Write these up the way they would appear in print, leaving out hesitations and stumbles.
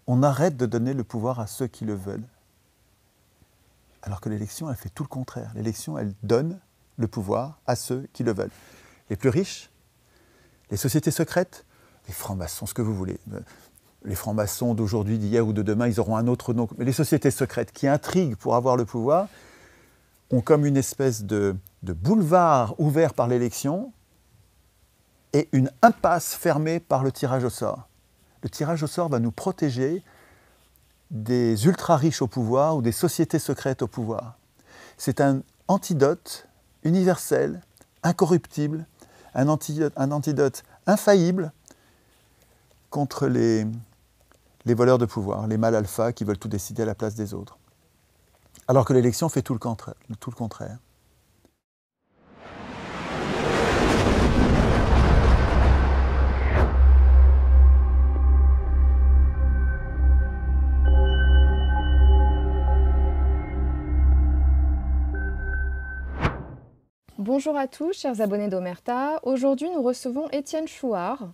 on arrête de donner le pouvoir à ceux qui le veulent. Alors que l'élection, elle fait tout le contraire. L'élection, elle donne le pouvoir à ceux qui le veulent. Les plus riches, les sociétés secrètes, les francs-maçons, ce que vous voulez. Les francs-maçons d'aujourd'hui, d'hier ou de demain, ils auront un autre nom. Mais les sociétés secrètes qui intriguent pour avoir le pouvoir ont comme une espèce de boulevard ouvert par l'élection et une impasse fermée par le tirage au sort. Le tirage au sort va nous protéger des ultra-riches au pouvoir ou des sociétés secrètes au pouvoir. C'est un antidote universel, incorruptible, un antidote infaillible contre les voleurs de pouvoir, les mâles alpha qui veulent tout décider à la place des autres. Alors que l'élection fait tout le contraire. Bonjour à tous, chers abonnés d'Omerta. Aujourd'hui, nous recevons Étienne Chouard,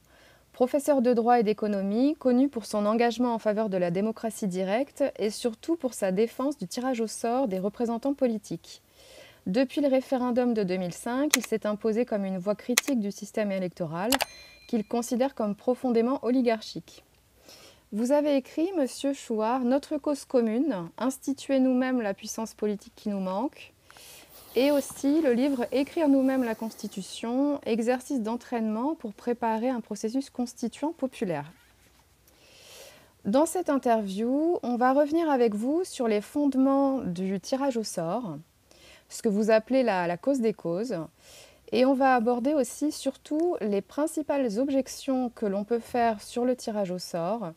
professeur de droit et d'économie, connu pour son engagement en faveur de la démocratie directe et surtout pour sa défense du tirage au sort des représentants politiques. Depuis le référendum de 2005, il s'est imposé comme une voix critique du système électoral qu'il considère comme profondément oligarchique. Vous avez écrit, Monsieur Chouard, « Notre cause commune, instituer nous-mêmes la puissance politique qui nous manque », et aussi le livre « Écrire nous-mêmes la Constitution, exercice d'entraînement pour préparer un processus constituant populaire ». Dans cette interview, on va revenir avec vous sur les fondements du tirage au sort, ce que vous appelez la cause des causes, et on va aborder aussi surtout les principales objections que l'on peut faire sur le tirage au sort.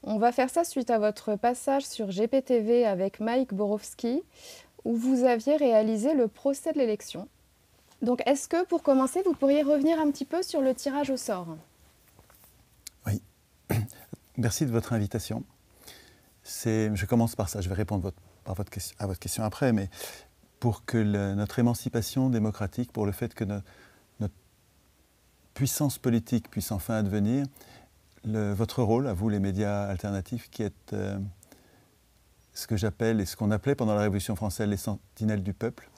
On va faire ça suite à votre passage sur GPTV avec Mike Borowski, où vous aviez réalisé le procès de l'élection. Donc, est-ce que, pour commencer, vous pourriez revenir un petit peu sur le tirage au sort? Oui. Merci de votre invitation. Je commence par ça, je vais répondre à votre question après, mais pour que notre émancipation démocratique, pour le fait que notre puissance politique puisse enfin advenir, votre rôle, à vous les médias alternatifs, qui êtes ce que j'appelle et ce qu'on appelait pendant la Révolution française les sentinelles du peuple.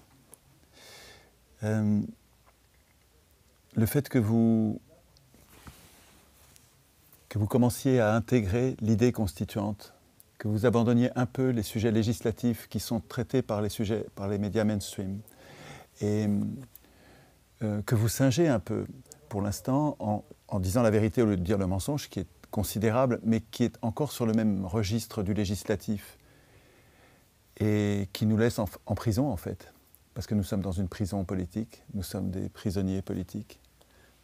Le fait que vous commenciez à intégrer l'idée constituante, que vous abandonniez un peu les sujets législatifs qui sont traités par les médias mainstream, et que vous singez un peu, pour l'instant, en disant la vérité au lieu de dire le mensonge, qui est considérable, mais qui est encore sur le même registre du législatif, et qui nous laisse en prison, en fait, parce que nous sommes dans une prison politique, nous sommes des prisonniers politiques.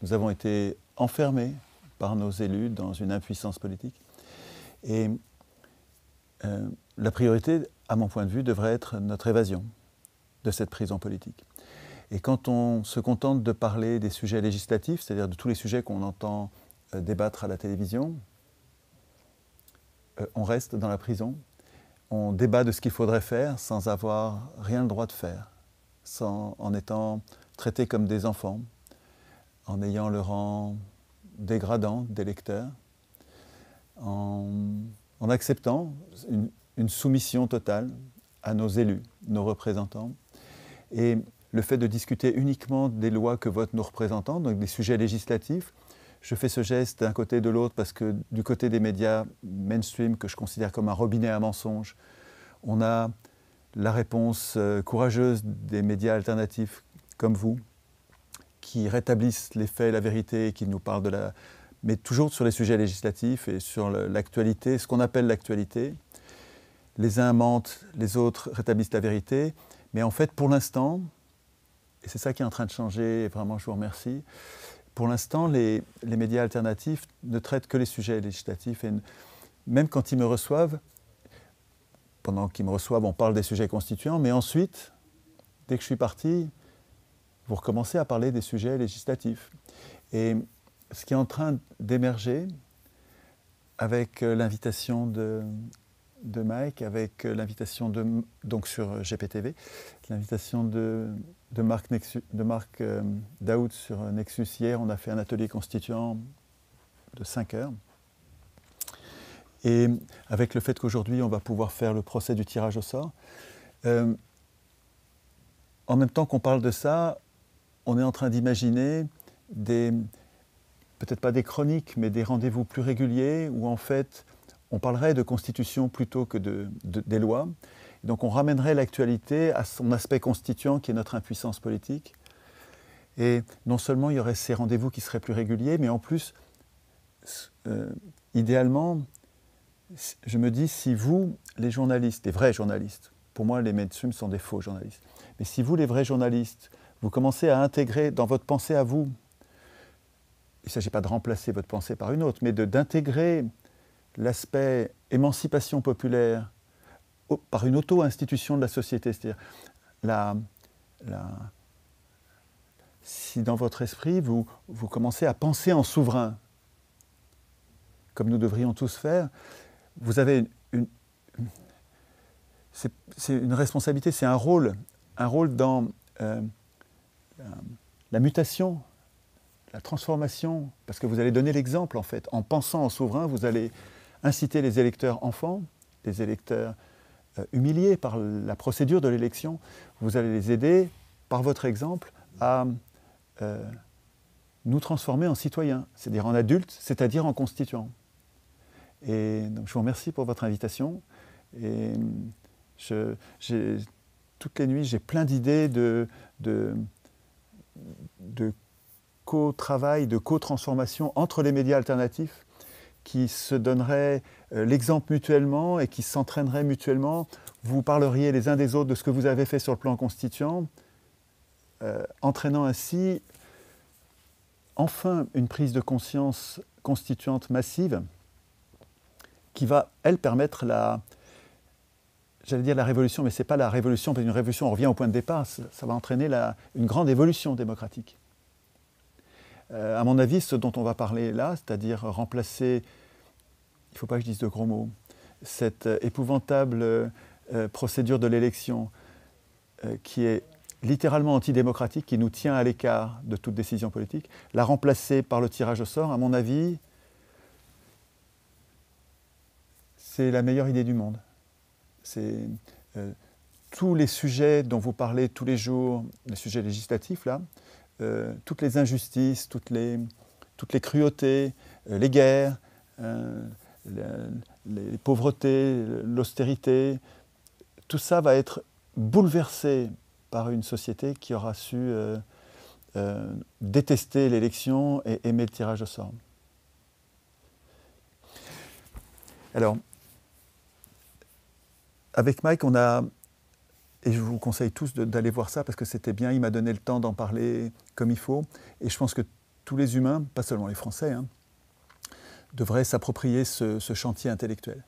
Nous avons été enfermés par nos élus dans une impuissance politique. Et la priorité, à mon point de vue, devrait être notre évasion de cette prison politique. Et quand on se contente de parler des sujets législatifs, c'est-à-dire de tous les sujets qu'on entend débattre à la télévision, on reste dans la prison. On débat de ce qu'il faudrait faire sans avoir rien le droit de faire, en étant traités comme des enfants, en ayant le rang dégradant d'électeurs, en acceptant une soumission totale à nos élus, nos représentants. Et le fait de discuter uniquement des lois que votent nos représentants, donc des sujets législatifs, je fais ce geste d'un côté et de l'autre parce que du côté des médias mainstream, que je considère comme un robinet à mensonges, on a la réponse courageuse des médias alternatifs comme vous, qui rétablissent les faits et la vérité et qui nous parlent mais toujours sur les sujets législatifs et sur l'actualité, ce qu'on appelle l'actualité. Les uns mentent, les autres rétablissent la vérité. Mais en fait, pour l'instant, et c'est ça qui est en train de changer, et vraiment je vous remercie, pour l'instant, les médias alternatifs ne traitent que les sujets législatifs. Et même quand ils me reçoivent, pendant qu'ils me reçoivent, on parle des sujets constituants, mais ensuite, dès que je suis parti, vous recommencez à parler des sujets législatifs. Et ce qui est en train d'émerger, avec l'invitation de Mike, avec l'invitation donc sur GPTV, l'invitation de Marc Daoud sur Nexus hier, on a fait un atelier constituant de 5 heures. Et avec le fait qu'aujourd'hui, on va pouvoir faire le procès du tirage au sort, en même temps qu'on parle de ça, on est en train d'imaginer peut-être pas des chroniques, mais des rendez-vous plus réguliers où en fait, on parlerait de constitution plutôt que des lois. Donc on ramènerait l'actualité à son aspect constituant qui est notre impuissance politique. Et non seulement il y aurait ces rendez-vous qui seraient plus réguliers, mais en plus, idéalement, je me dis, si vous, les journalistes, les vrais journalistes, pour moi les mainstream sont des faux journalistes, mais si vous, les vrais journalistes, vous commencez à intégrer dans votre pensée à vous, il ne s'agit pas de remplacer votre pensée par une autre, mais d'intégrer l'aspect émancipation populaire par une auto-institution de la société, c'est-à-dire si dans votre esprit vous commencez à penser en souverain, comme nous devrions tous faire, vous avez c'est une responsabilité, c'est un rôle dans la mutation, la transformation, parce que vous allez donner l'exemple en fait. En pensant en souverain, vous allez inciter les électeurs enfants, les électeurs humiliés par la procédure de l'élection, vous allez les aider par votre exemple à nous transformer en citoyens, c'est-à-dire en adultes, c'est-à-dire en constituants. Et donc je vous remercie pour votre invitation. Et toutes les nuits, j'ai plein d'idées de co-travail, de co-transformation entre les médias alternatifs qui se donneraient l'exemple mutuellement et qui s'entraîneraient mutuellement. Vous parleriez les uns des autres de ce que vous avez fait sur le plan constituant, entraînant ainsi enfin une prise de conscience constituante massive qui va, elle, permettre j'allais dire la révolution, mais ce n'est pas la révolution, parce qu'une révolution, on revient au point de départ, ça va entraîner une grande évolution démocratique. À mon avis, ce dont on va parler là, c'est-à-dire remplacer, il ne faut pas que je dise de gros mots, cette épouvantable procédure de l'élection qui est littéralement antidémocratique, qui nous tient à l'écart de toute décision politique, la remplacer par le tirage au sort, à mon avis, c'est la meilleure idée du monde. C'est tous les sujets dont vous parlez tous les jours, les sujets législatifs, là, toutes les injustices, toutes les cruautés, les guerres, les pauvretés, l'austérité, tout ça va être bouleversé par une société qui aura su détester l'élection et aimer le tirage au sort. Alors, avec Mike, on a, et je vous conseille tous d'aller voir ça parce que c'était bien, il m'a donné le temps d'en parler comme il faut, et je pense que tous les humains, pas seulement les Français, hein, devraient s'approprier ce chantier intellectuel.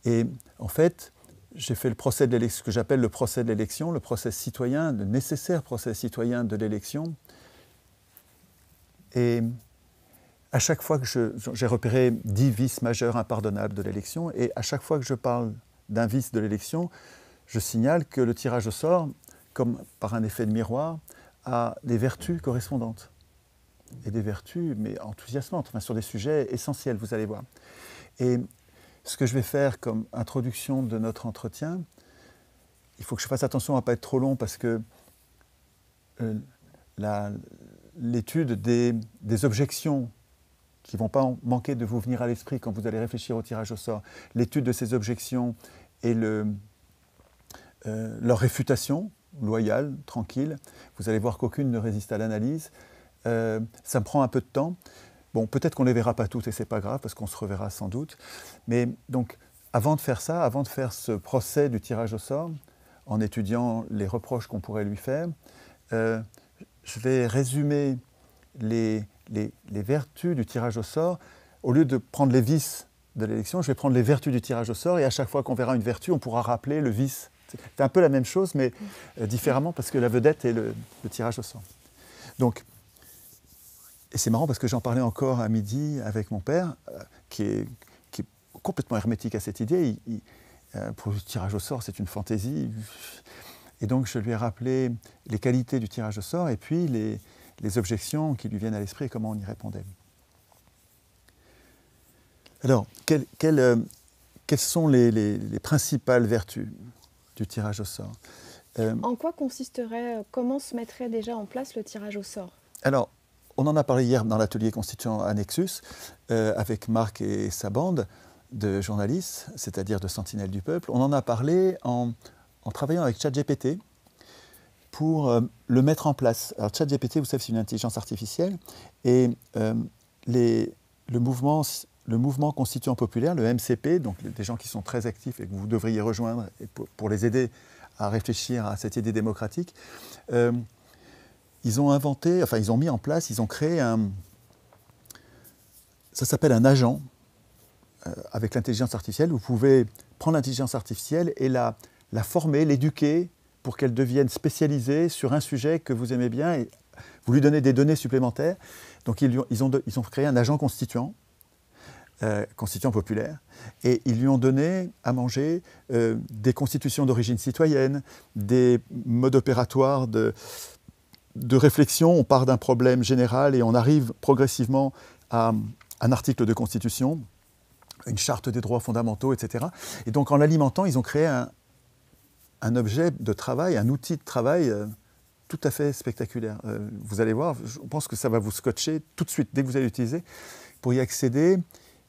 Et en fait, j'ai fait le procès de l'élection, ce que j'appelle le procès de l'élection, le procès citoyen, le nécessaire procès citoyen de l'élection. Et à chaque fois que j'ai repéré 10 vices majeurs impardonnables de l'élection, et à chaque fois que je parle d'un vice de l'élection, je signale que le tirage au sort, comme par un effet de miroir, a des vertus correspondantes. Et des vertus, mais enthousiasmantes, enfin, sur des sujets essentiels, vous allez voir. Et ce que je vais faire comme introduction de notre entretien, il faut que je fasse attention à ne pas être trop long parce que l'étude des objections qui ne vont pas manquer de vous venir à l'esprit quand vous allez réfléchir au tirage au sort, l'étude de ces objections et leur réfutation loyale, tranquille, vous allez voir qu'aucune ne résiste à l'analyse. Ça me prend un peu de temps. Bon, peut-être qu'on ne les verra pas toutes et ce n'est pas grave parce qu'on se reverra sans doute. Mais donc, avant de faire ça, avant de faire ce procès du tirage au sort, en étudiant les reproches qu'on pourrait lui faire, je vais résumer les vertus du tirage au sort. Au lieu de prendre les vices de l'élection, je vais prendre les vertus du tirage au sort et à chaque fois qu'on verra une vertu, on pourra rappeler le vice. C'est un peu la même chose, mais différemment parce que la vedette est le tirage au sort. Donc, et c'est marrant parce que j'en parlais encore à midi avec mon père, qui est complètement hermétique à cette idée. Pour le tirage au sort, c'est une fantaisie. Et donc, je lui ai rappelé les qualités du tirage au sort et puis les objections qui lui viennent à l'esprit et comment on y répondait. Alors, quelle quelles sont les principales vertus du tirage au sort? En quoi consisterait, comment se mettrait déjà en place le tirage au sort? Alors, on en a parlé hier dans l'atelier constituant à Nexus, avec Marc et sa bande de journalistes, c'est-à-dire de Sentinelles du Peuple. On en a parlé en travaillant avec ChatGPT pour le mettre en place. Alors ChatGPT, vous savez, c'est une intelligence artificielle, et le mouvement constituant populaire, le MCP, donc des gens qui sont très actifs et que vous devriez rejoindre pour les aider à réfléchir à cette idée démocratique, ils ont mis en place, ils ont créé ça s'appelle un agent avec l'intelligence artificielle. Vous pouvez prendre l'intelligence artificielle et la former, l'éduquer pour qu'elle devienne spécialisée sur un sujet que vous aimez bien, et vous lui donnez des données supplémentaires. Donc ils ont créé un agent constituant populaire, et ils lui ont donné à manger des constitutions d'origine citoyenne, des modes opératoires de réflexion. On part d'un problème général et on arrive progressivement à un article de constitution, une charte des droits fondamentaux, etc. Et donc en l'alimentant, ils ont créé un objet de travail, un outil de travail tout à fait spectaculaire. Vous allez voir, je pense que ça va vous scotcher tout de suite, dès que vous allez l'utiliser. Pour y accéder,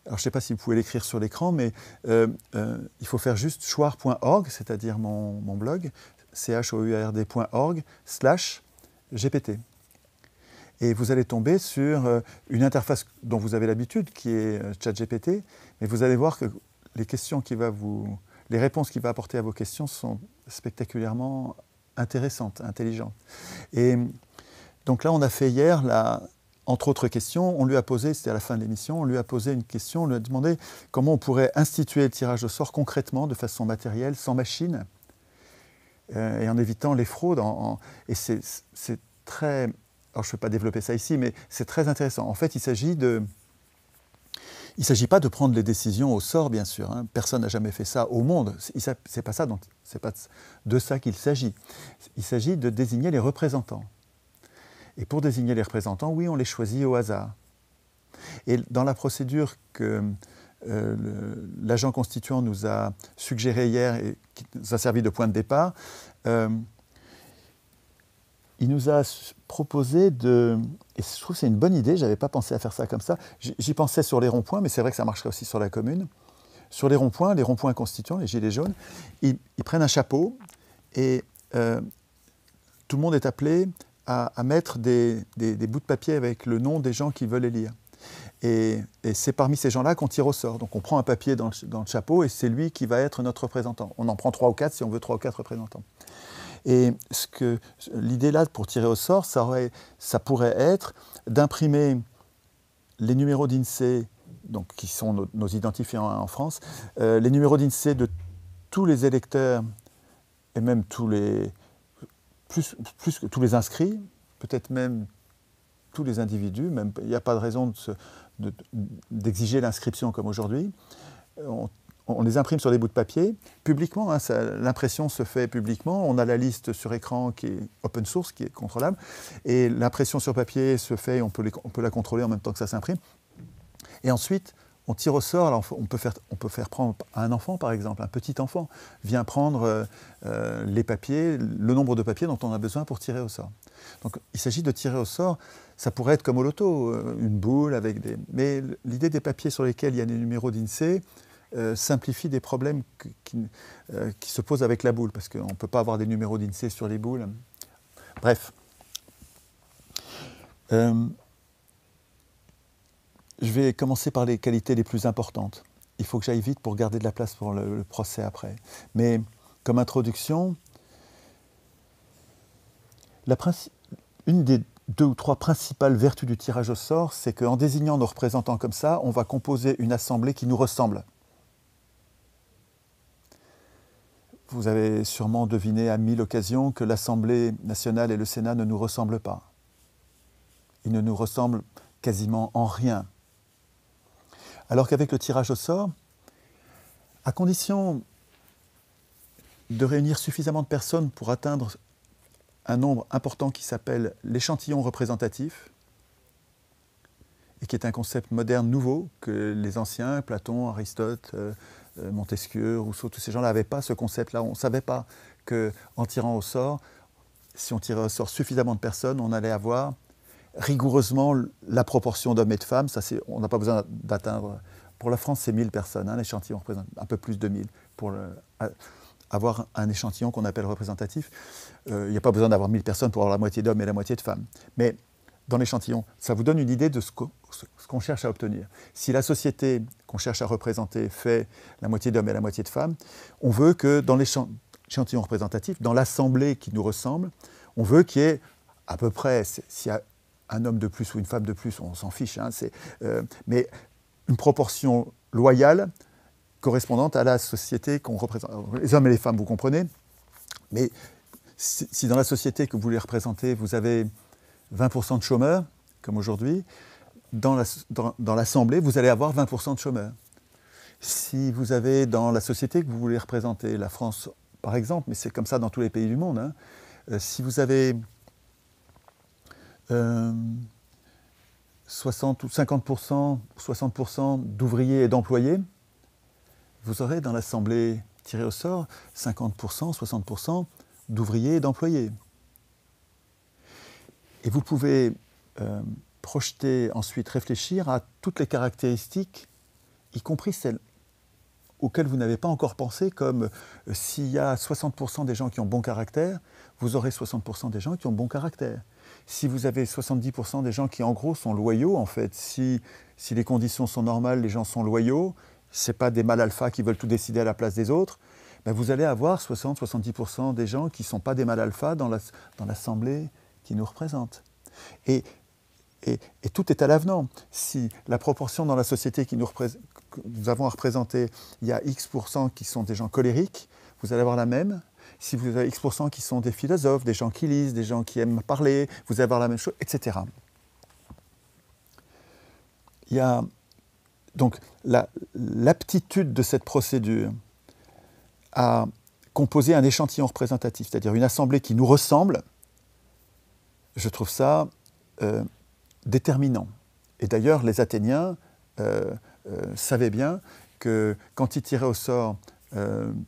alors je ne sais pas si vous pouvez l'écrire sur l'écran, mais il faut faire juste choir.org, c'est-à-dire mon blog, chourd.org/GPT. Et vous allez tomber sur une interface dont vous avez l'habitude, qui est ChatGPT, mais vous allez voir que les réponses qu'il va apporter à vos questions sont spectaculairement intéressantes, intelligentes. Et donc là, on a fait hier, entre autres questions, on lui a posé, c'était à la fin de l'émission, on lui a posé une question, on lui a demandé comment on pourrait instituer le tirage au sort concrètement, de façon matérielle, sans machine, et en évitant les fraudes. Et c'est très... Alors je ne vais pas développer ça ici, mais c'est très intéressant. En fait, il ne s'agit pas de prendre les décisions au sort, bien sûr. Hein. Personne n'a jamais fait ça au monde. C'est pas de ça qu'il s'agit. Il s'agit de désigner les représentants. Et pour désigner les représentants, oui, on les choisit au hasard. Et dans la procédure que l'agent constituant nous a suggérée hier et qui nous a servi de point de départ, il nous a proposé et je trouve que c'est une bonne idée, je n'avais pas pensé à faire ça comme ça, j'y pensais sur les ronds-points, mais c'est vrai que ça marcherait aussi sur la commune. Sur les ronds-points constituants, les gilets jaunes, ils prennent un chapeau et tout le monde est appelé à mettre des bouts de papier avec le nom des gens qui veulent les lire. Et c'est parmi ces gens-là qu'on tire au sort. Donc on prend un papier dans le chapeau et c'est lui qui va être notre représentant. On en prend 3 ou 4 si on veut 3 ou 4 représentants. Et l'idée là pour tirer au sort, ça pourrait être d'imprimer les numéros d'INSEE, donc qui sont nos identifiants en France, les numéros d'INSEE de tous les électeurs et même plus que tous les inscrits, peut-être même tous les individus. Même il n'y a pas de raison d'exiger l'inscription comme aujourd'hui. On les imprime sur des bouts de papier, publiquement, hein, l'impression se fait publiquement, on a la liste sur écran qui est open source, qui est contrôlable, et l'impression sur papier se fait, on peut la contrôler en même temps que ça s'imprime. Et ensuite, on tire au sort, alors on peut faire prendre un enfant par exemple, un petit enfant vient prendre les papiers, le nombre de papiers dont on a besoin pour tirer au sort. Donc il s'agit de tirer au sort, ça pourrait être comme au loto, une boule avec des... Mais l'idée des papiers sur lesquels il y a des numéros d'INSEE, simplifie des problèmes qui se posent avec la boule, parce qu'on ne peut pas avoir des numéros d'INSEE sur les boules. Bref. Je vais commencer par les qualités les plus importantes. Il faut que j'aille vite pour garder de la place pour le procès après. Mais comme introduction, une des 2 ou 3 principales vertus du tirage au sort, c'est qu'en désignant nos représentants comme ça, on va composer une assemblée qui nous ressemble. Vous avez sûrement deviné à 1000 occasions que l'Assemblée nationale et le Sénat ne nous ressemblent pas. Ils ne nous ressemblent quasiment en rien. Alors qu'avec le tirage au sort, à condition de réunir suffisamment de personnes pour atteindre un nombre important qui s'appelle l'échantillon représentatif, et qui est un concept moderne nouveau que les anciens, Platon, Aristote, Montesquieu, Rousseau, tous ces gens-là n'avaient pas ce concept-là. On ne savait pas qu'en tirant au sort, si on tirait au sort suffisamment de personnes, on allait avoir rigoureusement la proportion d'hommes et de femmes. Ça, on n'a pas besoin d'atteindre. Pour la France, c'est 1000 personnes. L'échantillon représente un peu plus de 1000 pour avoir un échantillon qu'on appelle représentatif. Il n'y a pas besoin d'avoir 1000 personnes pour avoir la moitié d'hommes et la moitié de femmes. Mais dans l'échantillon, ça vous donne une idée de ce qu'on cherche à obtenir. Si la société qu'on cherche à représenter fait la moitié d'hommes et la moitié de femmes, on veut que dans l'échantillon représentatif, dans l'assemblée qui nous ressemble, on veut qu'il y ait à peu près, s'il y a un homme de plus ou une femme de plus, on s'en fiche, hein, mais une proportion loyale correspondante à la société qu'on représente. Les hommes et les femmes, vous comprenez, mais si dans la société que vous voulez représenter, vous avez 20% de chômeurs, comme aujourd'hui, dans l'Assemblée, vous allez avoir 20% de chômeurs. Si vous avez dans la société que vous voulez représenter, la France par exemple, mais c'est comme ça dans tous les pays du monde, hein, si vous avez 60 ou 50%, 60% d'ouvriers et d'employés, vous aurez dans l'Assemblée tirée au sort 50%, 60% d'ouvriers et d'employés. Et vous pouvez projeter, ensuite réfléchir à toutes les caractéristiques, y compris celles auxquelles vous n'avez pas encore pensé, comme s'il y a 60% des gens qui ont bon caractère, vous aurez 60% des gens qui ont bon caractère. Si vous avez 70% des gens qui, en gros, sont loyaux, en fait, si les conditions sont normales, les gens sont loyaux, ce n'est pas des mâles alpha qui veulent tout décider à la place des autres, ben vous allez avoir 60-70% des gens qui ne sont pas des mâles alpha dans l'Assemblée qui nous représente. Et tout est à l'avenant. Si la proportion dans la société que nous avons à représenter, il y a X% qui sont des gens colériques, vous allez avoir la même. Si vous avez X% qui sont des philosophes, des gens qui lisent, des gens qui aiment parler, vous allez avoir la même chose, etc. Il y a donc l'aptitude de cette procédure à composer un échantillon représentatif, c'est-à-dire une assemblée qui nous ressemble, je trouve ça déterminant. Et d'ailleurs, les Athéniens savaient bien que quand ils tiraient au sort,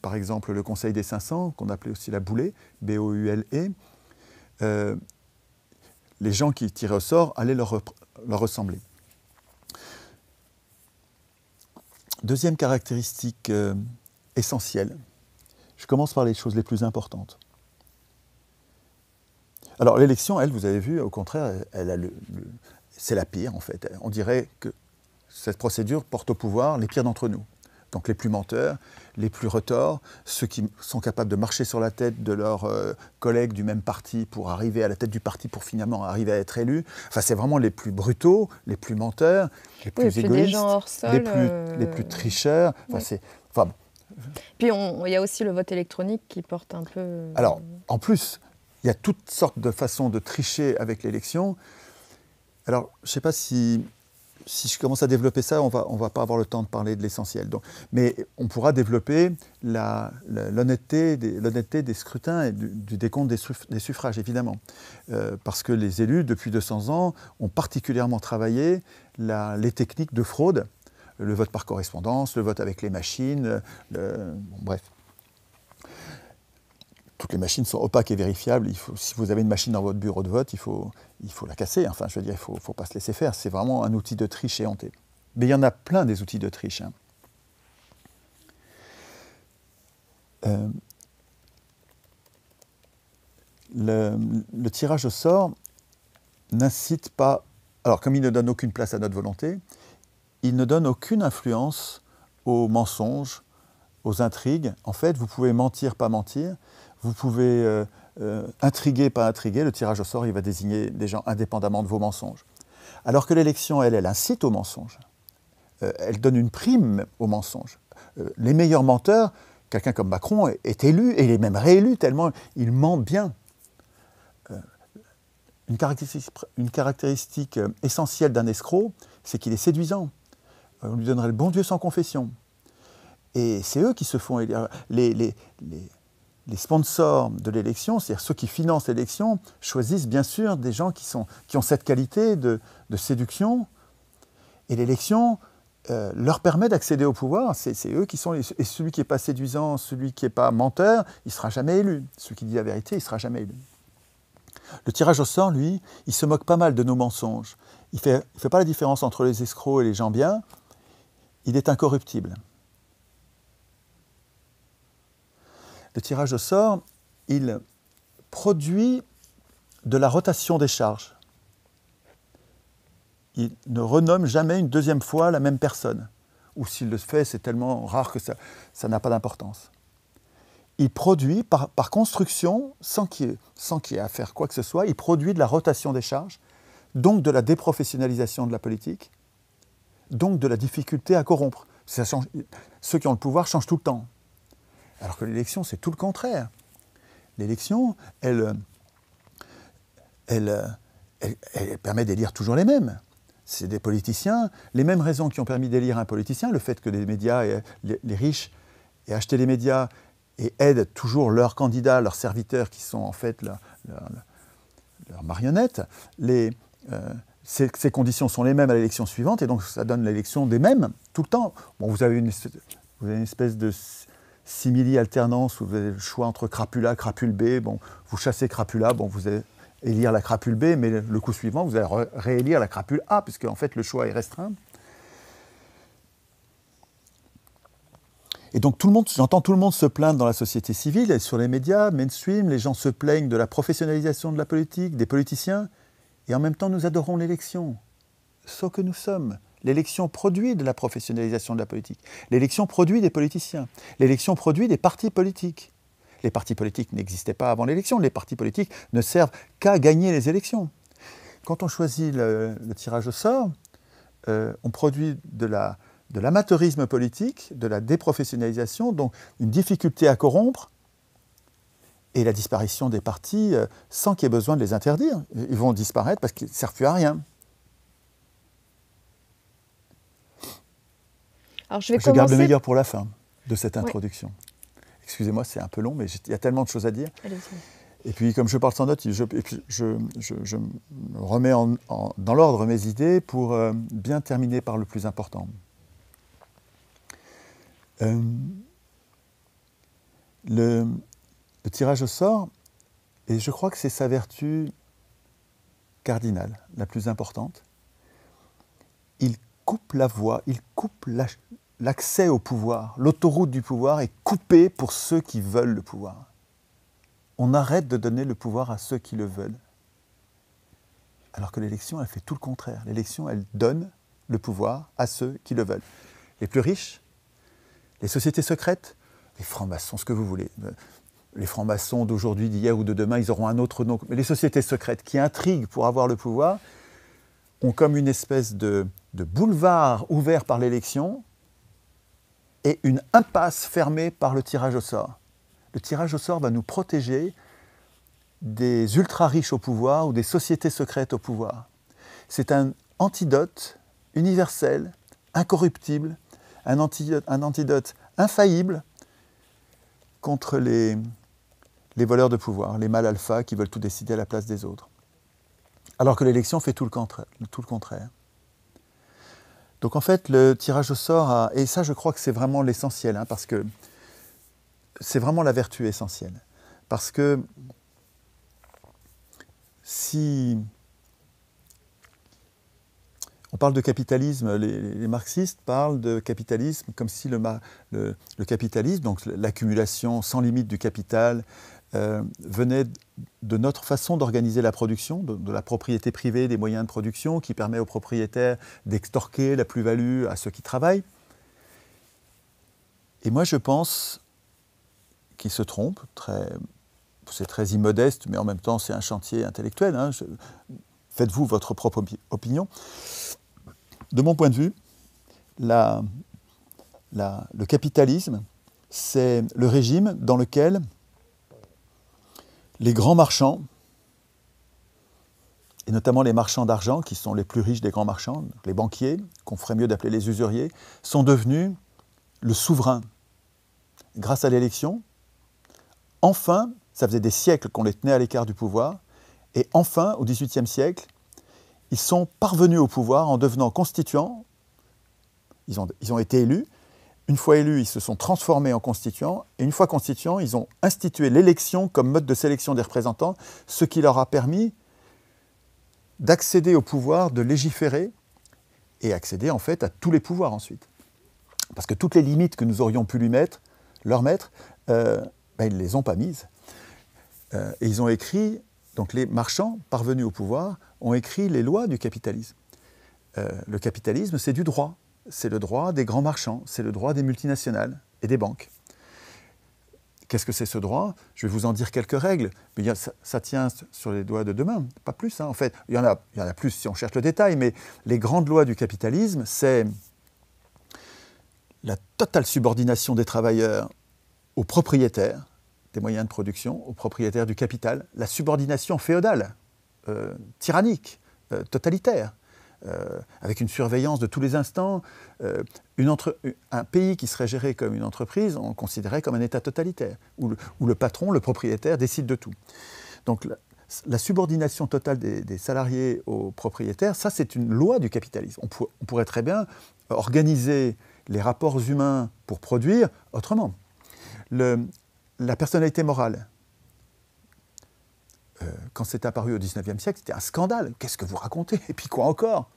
par exemple, le Conseil des 500, qu'on appelait aussi la boulée, B-O-U-L-E, les gens qui tiraient au sort allaient leur ressembler. Deuxième caractéristique essentielle, je commence par les choses les plus importantes. Alors l'élection, elle, vous avez vu, au contraire, c'est la pire en fait. On dirait que cette procédure porte au pouvoir les pires d'entre nous. Donc les plus menteurs, les plus retors, ceux qui sont capables de marcher sur la tête de leurs collègues du même parti pour arriver à la tête du parti pour finalement arriver à être élus. Enfin, c'est vraiment les plus brutaux, les plus menteurs, les plus égoïstes, des gens hors sol, les plus tricheurs. Enfin, bon. Puis il y a aussi le vote électronique qui porte un peu... Alors, en plus, il y a toutes sortes de façons de tricher avec l'élection. Alors, je ne sais pas si je commence à développer ça, on va pas avoir le temps de parler de l'essentiel. Mais on pourra développer l'honnêteté des scrutins et du décompte des suffrages, évidemment. Parce que les élus, depuis 200 ans, ont particulièrement travaillé les techniques de fraude, le vote par correspondance, le vote avec les machines, bref. Toutes les machines sont opaques et vérifiables. Si vous avez une machine dans votre bureau de vote, il faut la casser. Enfin, je veux dire, il ne faut pas se laisser faire. C'est vraiment un outil de triche éhonté. Mais il y en a plein des outils de triche. Hein. Le tirage au sort n'incite pas... Alors, comme il ne donne aucune place à notre volonté, il ne donne aucune influence aux mensonges, aux intrigues. En fait, vous pouvez mentir, pas mentir. Vous pouvez intriguer, pas intriguer. Le tirage au sort, il va désigner des gens indépendamment de vos mensonges. Alors que l'élection, elle incite au mensonge. Elle donne une prime au mensonge. Les meilleurs menteurs, quelqu'un comme Macron est élu, et il est même réélu tellement il ment bien. Une caractéristique essentielle d'un escroc, c'est qu'il est séduisant. On lui donnerait le bon Dieu sans confession. Et c'est eux qui se font élire. Les sponsors de l'élection, c'est-à-dire ceux qui financent l'élection, choisissent bien sûr des gens qui ont cette qualité de séduction. Et l'élection, leur permet d'accéder au pouvoir. C'est eux qui sont et celui qui n'est pas séduisant, celui qui n'est pas menteur, il ne sera jamais élu. Celui qui dit la vérité, il ne sera jamais élu. Le tirage au sort, lui, il se moque pas mal de nos mensonges. Il fait pas la différence entre les escrocs et les gens bien. Il est incorruptible. Le tirage au sort, il produit de la rotation des charges. Il ne renomme jamais une deuxième fois la même personne. Ou s'il le fait, c'est tellement rare que ça n'a pas d'importance. Il produit, par construction, sans qu'il y ait à faire quoi que ce soit, il produit de la rotation des charges, donc de la déprofessionnalisation de la politique, donc de la difficulté à corrompre. Ça change, ceux qui ont le pouvoir changent tout le temps. Alors que l'élection, c'est tout le contraire. L'élection, elle permet d'élire toujours les mêmes. C'est des politiciens, les mêmes raisons qui ont permis d'élire un politicien, le fait que les médias, les riches aient acheté les médias et aident toujours leurs candidats, leurs serviteurs qui sont en fait leurs marionnettes. Ces conditions sont les mêmes à l'élection suivante et donc ça donne l'élection des mêmes tout le temps. Bon, vous avez une espèce de simili-alternance où vous avez le choix entre crapule A, crapule B. Bon, vous chassez crapule A, bon, vous allez élire la crapule B, mais le coup suivant, vous allez réélire la crapule A, puisque en fait le choix est restreint. Et donc j'entends tout le monde se plaindre dans la société civile et sur les médias, mainstream, les gens se plaignent de la professionnalisation de la politique, des politiciens, et en même temps nous adorons l'élection. Ce que nous sommes. L'élection produit de la professionnalisation de la politique. L'élection produit des politiciens. L'élection produit des partis politiques. Les partis politiques n'existaient pas avant l'élection. Les partis politiques ne servent qu'à gagner les élections. Quand on choisit le tirage au sort, on produit de l'amateurisme politique, de la déprofessionnalisation, donc une difficulté à corrompre et la disparition des partis sans qu'il y ait besoin de les interdire. Ils vont disparaître parce qu'ils ne servent plus à rien. Alors, je garde le meilleur pour la fin de cette introduction. Oui. Excusez-moi, c'est un peu long, mais il y a tellement de choses à dire. Et puis, comme je parle sans notes, je me remets dans l'ordre mes idées pour bien terminer par le plus important. Le tirage au sort, et je crois que c'est sa vertu cardinale, la plus importante, il coupe la voie, il coupe l'accès au pouvoir. L'autoroute du pouvoir est coupée pour ceux qui veulent le pouvoir. On arrête de donner le pouvoir à ceux qui le veulent. Alors que l'élection, elle fait tout le contraire. L'élection, elle donne le pouvoir à ceux qui le veulent. Les plus riches, les sociétés secrètes, les francs-maçons, ce que vous voulez. Les francs-maçons d'aujourd'hui, d'hier ou de demain, ils auront un autre nom. Mais les sociétés secrètes qui intriguent pour avoir le pouvoir ont comme une espèce de boulevard ouvert par l'élection et une impasse fermée par le tirage au sort. Le tirage au sort va nous protéger des ultra-riches au pouvoir ou des sociétés secrètes au pouvoir. C'est un antidote universel, incorruptible, un antidote infaillible contre les voleurs de pouvoir, les mâles alpha qui veulent tout décider à la place des autres. Alors que l'élection fait tout le contraire. Donc en fait, le tirage au sort, et ça je crois que c'est vraiment l'essentiel, parce que c'est vraiment la vertu essentielle. Parce que si on parle de capitalisme, les marxistes parlent de capitalisme comme si le capitalisme, donc l'accumulation sans limite du capital, venait de notre façon d'organiser la production, de la propriété privée des moyens de production qui permet aux propriétaires d'extorquer la plus-value à ceux qui travaillent. Et moi je pense qu'ils se trompent, c'est très immodeste, mais en même temps c'est un chantier intellectuel, faites-vous votre propre opinion. De mon point de vue, le capitalisme, c'est le régime dans lequel les grands marchands, et notamment les marchands d'argent, qui sont les plus riches des grands marchands, les banquiers, qu'on ferait mieux d'appeler les usuriers, sont devenus le souverain. Grâce à l'élection, enfin, ça faisait des siècles qu'on les tenait à l'écart du pouvoir, et enfin, au XVIIIe siècle, ils sont parvenus au pouvoir en devenant constituants Ils ont été élus. Une fois élus, ils se sont transformés en constituants. Et une fois constituants, ils ont institué l'élection comme mode de sélection des représentants, ce qui leur a permis d'accéder au pouvoir, de légiférer et accéder en fait à tous les pouvoirs ensuite. Parce que toutes les limites que nous aurions pu leur mettre, ils ne les ont pas mises. Et ils ont écrit, donc les marchands parvenus au pouvoir, ont écrit les lois du capitalisme. Le capitalisme, c'est du droit. C'est le droit des grands marchands, c'est le droit des multinationales et des banques. Qu'est-ce que c'est ce droit? Je vais vous en dire quelques règles, mais ça tient sur les doigts de deux mains, pas plus. En fait, il y en a plus si on cherche le détail, mais les grandes lois du capitalisme, c'est la totale subordination des travailleurs aux propriétaires des moyens de production, aux propriétaires du capital, la subordination féodale, tyrannique, totalitaire. Avec une surveillance de tous les instants, un pays qui serait géré comme une entreprise, on le considérait comme un État totalitaire, où le patron, le propriétaire, décide de tout. Donc la subordination totale des salariés aux propriétaires, ça c'est une loi du capitalisme. On pourrait très bien organiser les rapports humains pour produire autrement. La personnalité morale, quand c'est apparu au XIXe siècle, c'était un scandale. Qu'est-ce que vous racontez? Et puis quoi encore?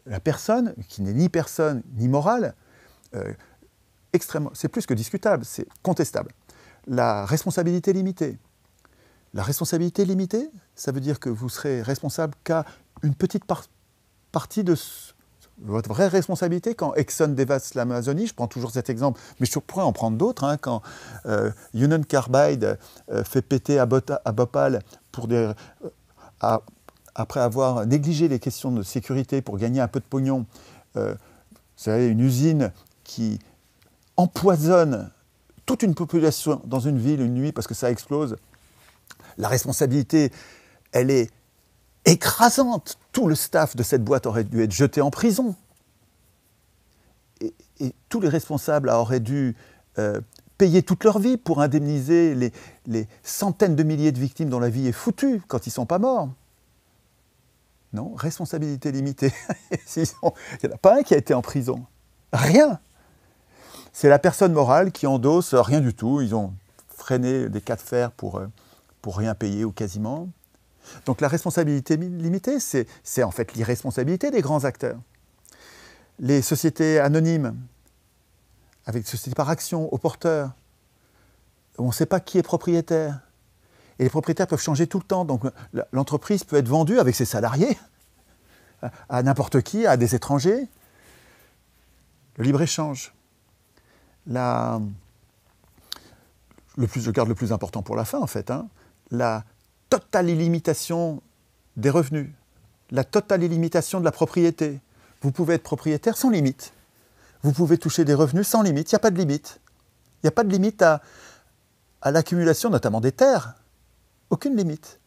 La personne, qui n'est ni personne ni morale, extrêmement, c'est plus que discutable, c'est contestable. La responsabilité limitée. La responsabilité limitée, ça veut dire que vous serez responsable qu'à une petite partie de votre vraie responsabilité. Quand Exxon dévaste l'Amazonie, je prends toujours cet exemple, mais je pourrais en prendre d'autres, quand Union Carbide fait péter à Bhopal après avoir négligé les questions de sécurité pour gagner un peu de pognon. Vous savez, une usine qui empoisonne toute une population dans une ville une nuit parce que ça explose. La responsabilité, elle est écrasante. Tout le staff de cette boîte aurait dû être jeté en prison. Et tous les responsables auraient dû payer toute leur vie pour indemniser les centaines de milliers de victimes dont la vie est foutue quand ils ne sont pas morts. Non, responsabilité limitée. Il n'y en a pas un qui a été en prison. Rien. C'est la personne morale qui endosse rien du tout. Ils ont freiné des cas de fer pour rien payer ou quasiment. Donc la responsabilité limitée, c'est en fait l'irresponsabilité des grands acteurs. Les sociétés anonymes, avec sociétés par action, au porteur, on ne sait pas qui est propriétaire. Et les propriétaires peuvent changer tout le temps. Donc l'entreprise peut être vendue avec ses salariés à n'importe qui, à des étrangers. Le libre-échange. Je garde le plus important pour la fin, en fait. La totale illimitation des revenus. La totale illimitation de la propriété. Vous pouvez être propriétaire sans limite. Vous pouvez toucher des revenus sans limite. Il n'y a pas de limite. Il n'y a pas de limite à l'accumulation, notamment des terres. Aucune limite.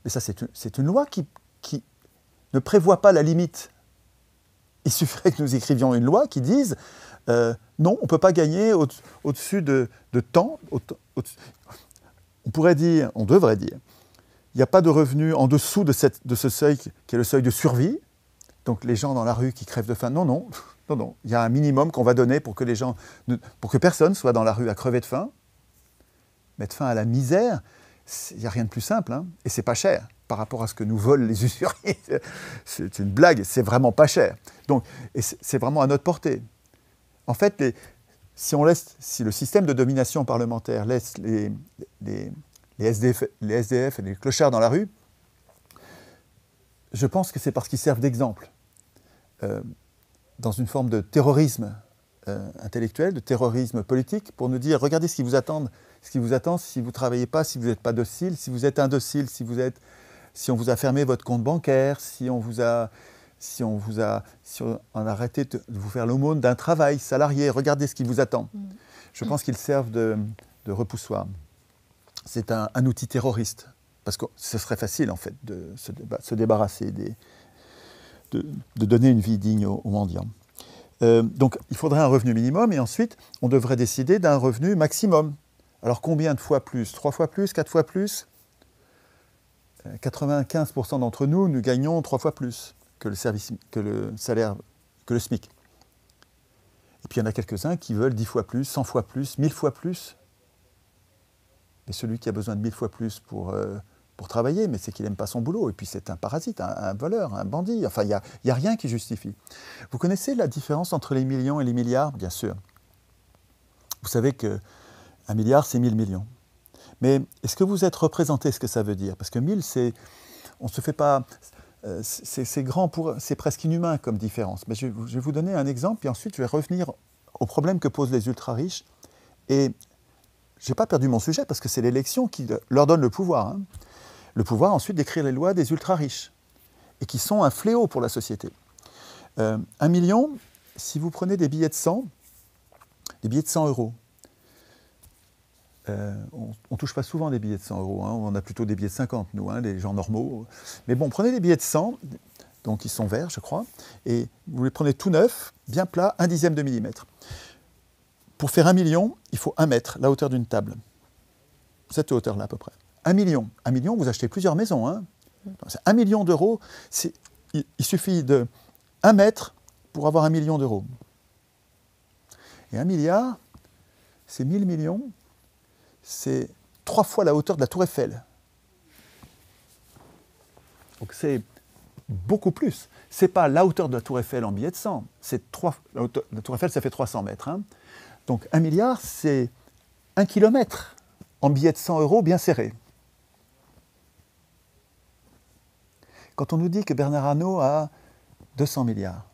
Mais ça, c'est une loi qui ne prévoit pas la limite. Il suffirait que nous écrivions une loi qui dise non, on ne peut pas gagner au-dessus de temps. On devrait dire, il n'y a pas de revenu en dessous de ce seuil qui est le seuil de survie. Donc les gens dans la rue qui crèvent de faim, non. Il y a un minimum qu'on va donner pour que personne soit dans la rue à crever de faim. Mettre fin à la misère, il n'y a rien de plus simple, et c'est pas cher par rapport à ce que nous volent les usuriers. C'est une blague, c'est vraiment pas cher. Donc, et c'est vraiment à notre portée. En fait, si le système de domination parlementaire laisse les SDF et les clochards dans la rue, je pense que c'est parce qu'ils servent d'exemple. Dans une forme de terrorisme intellectuel, de terrorisme politique, pour nous dire, regardez ce qui vous attend si vous ne travaillez pas, si vous n'êtes pas docile, si vous êtes indocile, si on vous a fermé votre compte bancaire, si on a arrêté de vous faire l'aumône d'un travail salarié, regardez ce qui vous attend. Je pense qu'ils servent de repoussoir. C'est un outil terroriste, parce que ce serait facile en fait de se débarrasser, de donner une vie digne aux mendiants. Donc il faudrait un revenu minimum et ensuite on devrait décider d'un revenu maximum. Alors combien de fois plus? 3 fois plus? 4 fois plus? 95% d'entre nous gagnons 3 fois plus que le SMIC. Et puis il y en a quelques-uns qui veulent 10 fois plus, 100 fois plus, 1000 fois plus. Mais celui qui a besoin de 1000 fois plus pour travailler, mais c'est qu'il n'aime pas son boulot. Et puis c'est un parasite, un voleur, un bandit. Enfin, il n'y a rien qui justifie. Vous connaissez la différence entre les millions et les milliards? Bien sûr. Vous savez qu'un milliard, c'est 1000 millions. Mais est-ce que vous êtes représenté ce que ça veut dire? Parce que 1000, on se fait pas... C'est grand, c'est presque inhumain comme différence. Mais je vais vous donner un exemple, puis ensuite je vais revenir au problème que posent les ultra-riches. Et je n'ai pas perdu mon sujet, parce que c'est l'élection qui leur donne le pouvoir. Hein. Le pouvoir ensuite d'écrire les lois des ultra-riches, et qui sont un fléau pour la société. 1 million, si vous prenez des billets de 100 euros, on ne touche pas souvent des billets de 100 euros, hein. On a plutôt des billets de 50, nous, hein, les gens normaux. Mais bon, prenez des billets de 100, donc ils sont verts, je crois, et vous les prenez tout neufs, bien plats, 1/10 de millimètre. Pour faire 1 million, il faut 1 mètre, la hauteur d'une table. Cette hauteur-là, à peu près. 1 million. 1 million, vous achetez plusieurs maisons. Hein. 1 million d'euros, il suffit de 1 mètre pour avoir 1 million d'euros. Et 1 milliard, c'est 1000 millions. C'est 3 fois la hauteur de la Tour Eiffel. Donc c'est beaucoup plus. Ce n'est pas la hauteur de la Tour Eiffel en billet de 100. La Tour Eiffel, ça fait 300 mètres. Hein. Donc 1 milliard, c'est 1 kilomètre en billet de 100 euros bien serré. Quand on nous dit que Bernard Arnault a 200 milliards,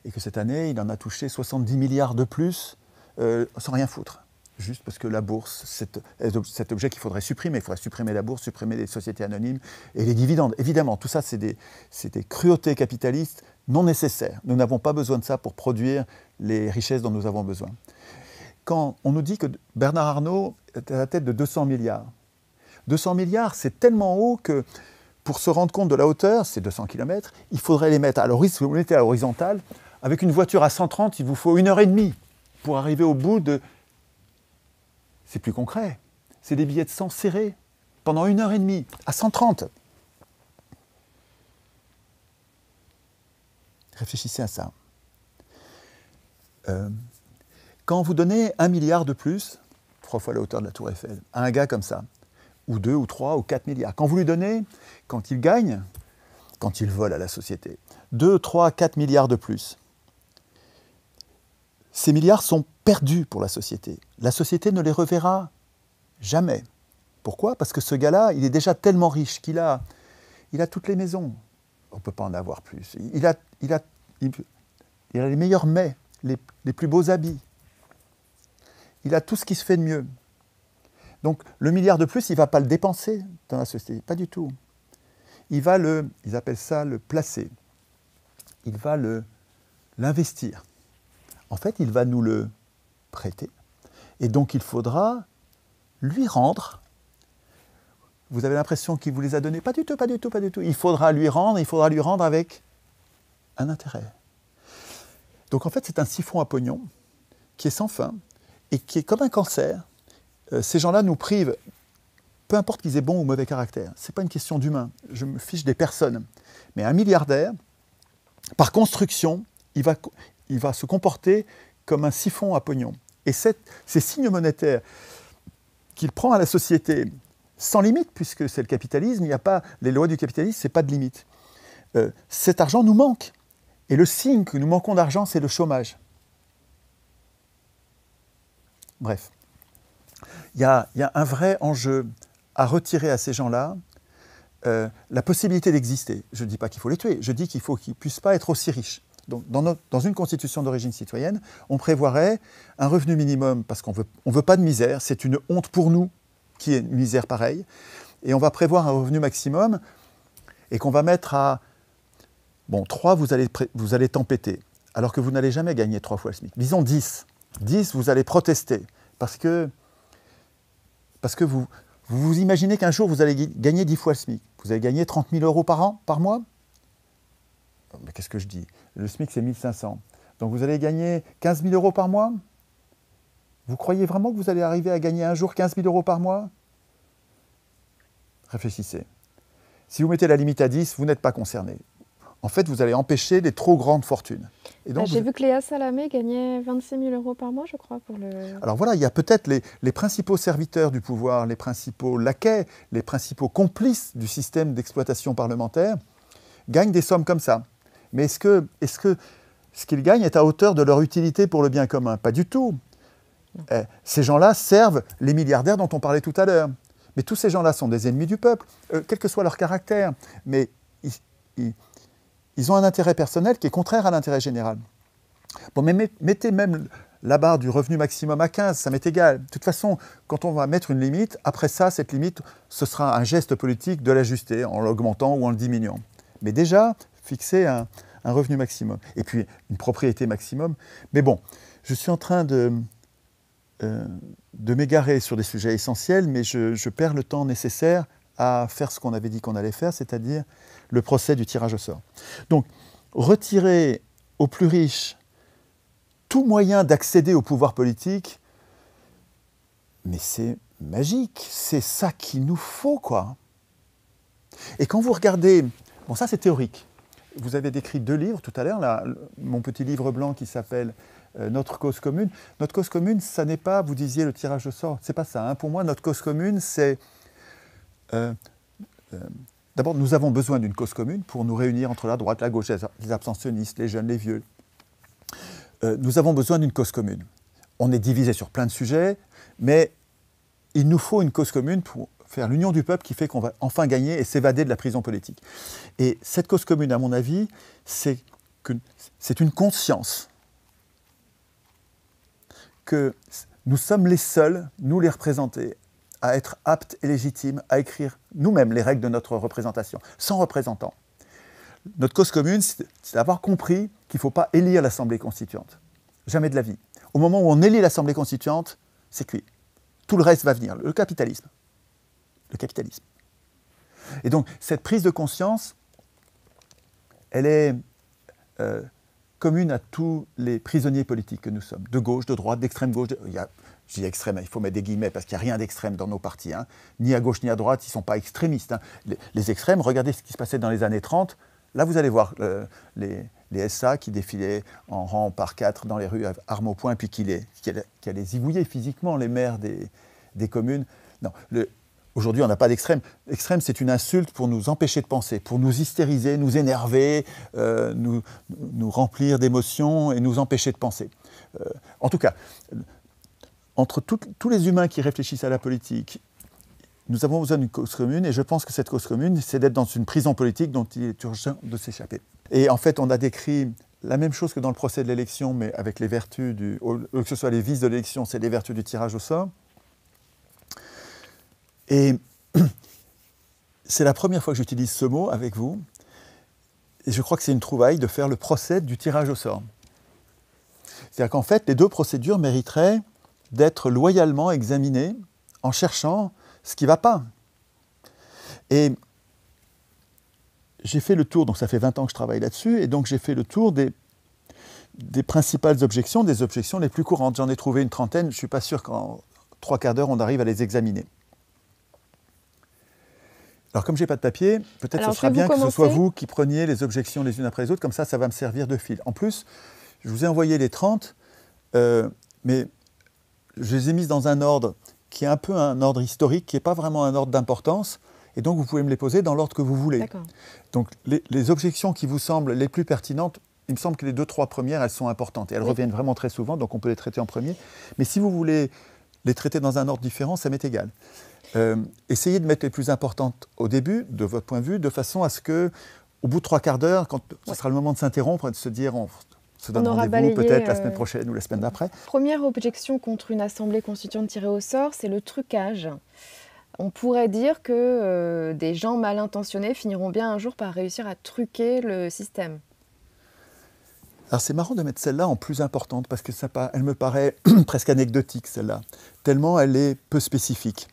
et que cette année, il en a touché 70 milliards de plus, sans rien foutre. Juste parce que la bourse, cet objet qu'il faudrait supprimer. Il faudrait supprimer la bourse, supprimer les sociétés anonymes et les dividendes. Évidemment, tout ça, c'est des cruautés capitalistes non nécessaires. Nous n'avons pas besoin de ça pour produire les richesses dont nous avons besoin. Quand on nous dit que Bernard Arnault est à la tête de 200 milliards, 200 milliards, c'est tellement haut que pour se rendre compte de la hauteur, c'est 200 km, il faudrait les mettre à l'horizontale. Si vous mettez à l'horizontale, avec une voiture à 130, il vous faut 1h30 pour arriver au bout de... C'est plus concret. C'est des billets de 100 serrés pendant 1h30 à 130. Réfléchissez à ça. Quand vous donnez 1 milliard de plus, 3 fois la hauteur de la Tour Eiffel, à un gars comme ça, ou 2, ou 3, ou 4 milliards, quand vous lui donnez, quand il gagne, quand il vole à la société, 2, 3, 4 milliards de plus, ces milliards sont perdus pour la société. La société ne les reverra jamais. Pourquoi? Parce que ce gars-là, il est déjà tellement riche qu'il a toutes les maisons. On ne peut pas en avoir plus. Il a les meilleurs mets, les plus beaux habits. Il a tout ce qui se fait de mieux. Donc le milliard de plus, il ne va pas le dépenser dans la société, pas du tout. Ils appellent ça le placer. Il va l'investir. En fait, il va nous le prêter. Et donc, il faudra lui rendre. Vous avez l'impression qu'il vous les a donnés? Pas du tout, pas du tout, pas du tout. Il faudra lui rendre avec un intérêt. Donc, en fait, c'est un siphon à pognon qui est sans fin et qui est comme un cancer. Ces gens-là nous privent, peu importe qu'ils aient bon ou mauvais caractère. Ce n'est pas une question d'humain. Je me fiche des personnes. Mais un milliardaire, par construction, il va se comporter comme un siphon à pognon. Et ces signes monétaires qu'il prend à la société sans limite, puisque c'est le capitalisme, il n'y a pas les lois du capitalisme, ce n'est pas de limite. Cet argent nous manque. Et le signe que nous manquons d'argent, c'est le chômage. Bref, il y a un vrai enjeu à retirer à ces gens-là la possibilité d'exister. Je ne dis pas qu'il faut les tuer, je dis qu'il faut qu'ils ne puissent pas être aussi riches. Donc, dans une constitution d'origine citoyenne, on prévoirait un revenu minimum, parce qu'on veut pas de misère, c'est une honte pour nous qui est une misère pareille, et on va prévoir un revenu maximum, et qu'on va mettre à... Bon, 3, vous allez tempêter, alors que vous n'allez jamais gagner 3 fois le SMIC. Disons 10. 10, vous allez protester, parce que vous imaginez qu'un jour, vous allez gagner 10 fois le SMIC. Vous allez gagner 30 000 euros par an, par mois? Mais qu'est-ce que je dis? Le SMIC, c'est 1 500. Donc vous allez gagner 15 000 euros par mois? Vous croyez vraiment que vous allez arriver à gagner un jour 15 000 euros par mois? Réfléchissez. Si vous mettez la limite à 10, vous n'êtes pas concerné. en fait, vous allez empêcher les trop grandes fortunes. Et donc, J'ai vu que Léa Salamé gagnait 26 000 euros par mois, je crois, pour le... Alors voilà, il y a peut-être les principaux serviteurs du pouvoir, les principaux laquais, les principaux complices du système d'exploitation parlementaire gagnent des sommes comme ça. Mais est-ce que ce qu'ils gagnent est à hauteur de leur utilité pour le bien commun? Pas du tout. Ces gens-là servent les milliardaires dont on parlait tout à l'heure. Mais tous ces gens-là sont des ennemis du peuple, quel que soit leur caractère. Mais ils ont un intérêt personnel qui est contraire à l'intérêt général. Bon, mais mettez même la barre du revenu maximum à 15, ça m'est égal. De toute façon, quand on va mettre une limite, après ça, cette limite, ce sera un geste politique de l'ajuster en l'augmentant ou en le diminuant. Mais déjà, fixer un revenu maximum. Et puis, une propriété maximum. Mais bon, je suis en train de m'égarer sur des sujets essentiels, mais je perds le temps nécessaire à faire ce qu'on avait dit qu'on allait faire, c'est-à-dire le procès du tirage au sort. Donc, retirer aux plus riches tout moyen d'accéder au pouvoir politique, mais c'est magique, c'est ça qu'il nous faut, quoi. Et quand vous regardez, bon ça c'est théorique, vous avez décrit 2 livres tout à l'heure, mon petit livre blanc qui s'appelle Notre cause commune. Notre cause commune, ça n'est pas, vous disiez, le tirage au sort, c'est pas ça. Hein. Pour moi, notre cause commune, c'est... D'abord, nous avons besoin d'une cause commune pour nous réunir entre la droite, la gauche, les abstentionnistes, les jeunes, les vieux. Nous avons besoin d'une cause commune. On est divisé sur plein de sujets, mais il nous faut une cause commune pour faire l'union du peuple qui fait qu'on va enfin gagner et s'évader de la prison politique. Et cette cause commune, à mon avis, c'est une conscience que nous sommes les seuls, nous les représentés, à être aptes et légitimes à écrire nous-mêmes les règles de notre représentation, sans représentants. Notre cause commune, c'est d'avoir compris qu'il ne faut pas élire l'Assemblée constituante. Jamais de la vie. Au moment où on élit l'Assemblée constituante, c'est cuit. Tout le reste va venir. Le capitalisme. Le capitalisme. Et donc, cette prise de conscience, elle est commune à tous les prisonniers politiques que nous sommes. De gauche, de droite, d'extrême gauche. Je dis extrême, il faut mettre des guillemets parce qu'il n'y a rien d'extrême dans nos partis. Hein. Ni à gauche ni à droite, ils ne sont pas extrémistes. Hein. Les extrêmes, regardez ce qui se passait dans les années 30. Là, vous allez voir les SA qui défilaient en rang par 4 dans les rues, armes au poing, puis qui allaient zigouiller physiquement les maires des communes. Non, aujourd'hui, on n'a pas d'extrême. L'extrême, c'est une insulte pour nous empêcher de penser, pour nous hystériser, nous énerver, nous remplir d'émotions et nous empêcher de penser. En tout cas, entre tous les humains qui réfléchissent à la politique, nous avons besoin d'une cause commune, et je pense que cette cause commune, c'est d'être dans une prison politique dont il est urgent de s'échapper. Et en fait, on a décrit la même chose que dans le procès de l'élection, mais avec les vertus que ce soit les vices de l'élection, c'est les vertus du tirage au sort. Et c'est la première fois que j'utilise ce mot avec vous, et je crois que c'est une trouvaille de faire le procès du tirage au sort. C'est-à-dire qu'en fait, les 2 procédures mériteraient d'être loyalement examinées en cherchant ce qui ne va pas. Et j'ai fait le tour, donc ça fait 20 ans que je travaille là-dessus, et donc j'ai fait le tour des principales objections, des objections les plus courantes. J'en ai trouvé une trentaine, je ne suis pas sûr qu'en 3/4 d'heure, on arrive à les examiner. Alors comme je n'ai pas de papier, peut-être ce sera bien que ce soit vous qui preniez les objections les unes après les autres, comme ça va me servir de fil. En plus, je vous ai envoyé les 30, mais je les ai mises dans un ordre qui est un peu un ordre historique, qui n'est pas vraiment un ordre d'importance, et donc vous pouvez me les poser dans l'ordre que vous voulez. Donc les objections qui vous semblent les plus pertinentes, il me semble que les 2-3 premières, elles sont importantes, et elles reviennent vraiment très souvent, donc on peut les traiter en premier. Mais si vous voulez les traiter dans un ordre différent, ça m'est égal. Essayez de mettre les plus importantes au début, de votre point de vue, de façon à ce que, au bout de 3/4 d'heure, quand ce sera le moment de s'interrompre et de se dire... On se donne rendez-vous peut-être la semaine prochaine ou la semaine d'après. Première objection contre une assemblée constituante tirée au sort, c'est le trucage. On pourrait dire que des gens mal intentionnés finiront bien un jour par réussir à truquer le système. Alors c'est marrant de mettre celle-là en plus importante parce que elle me paraît presque anecdotique, celle-là, tellement elle est peu spécifique.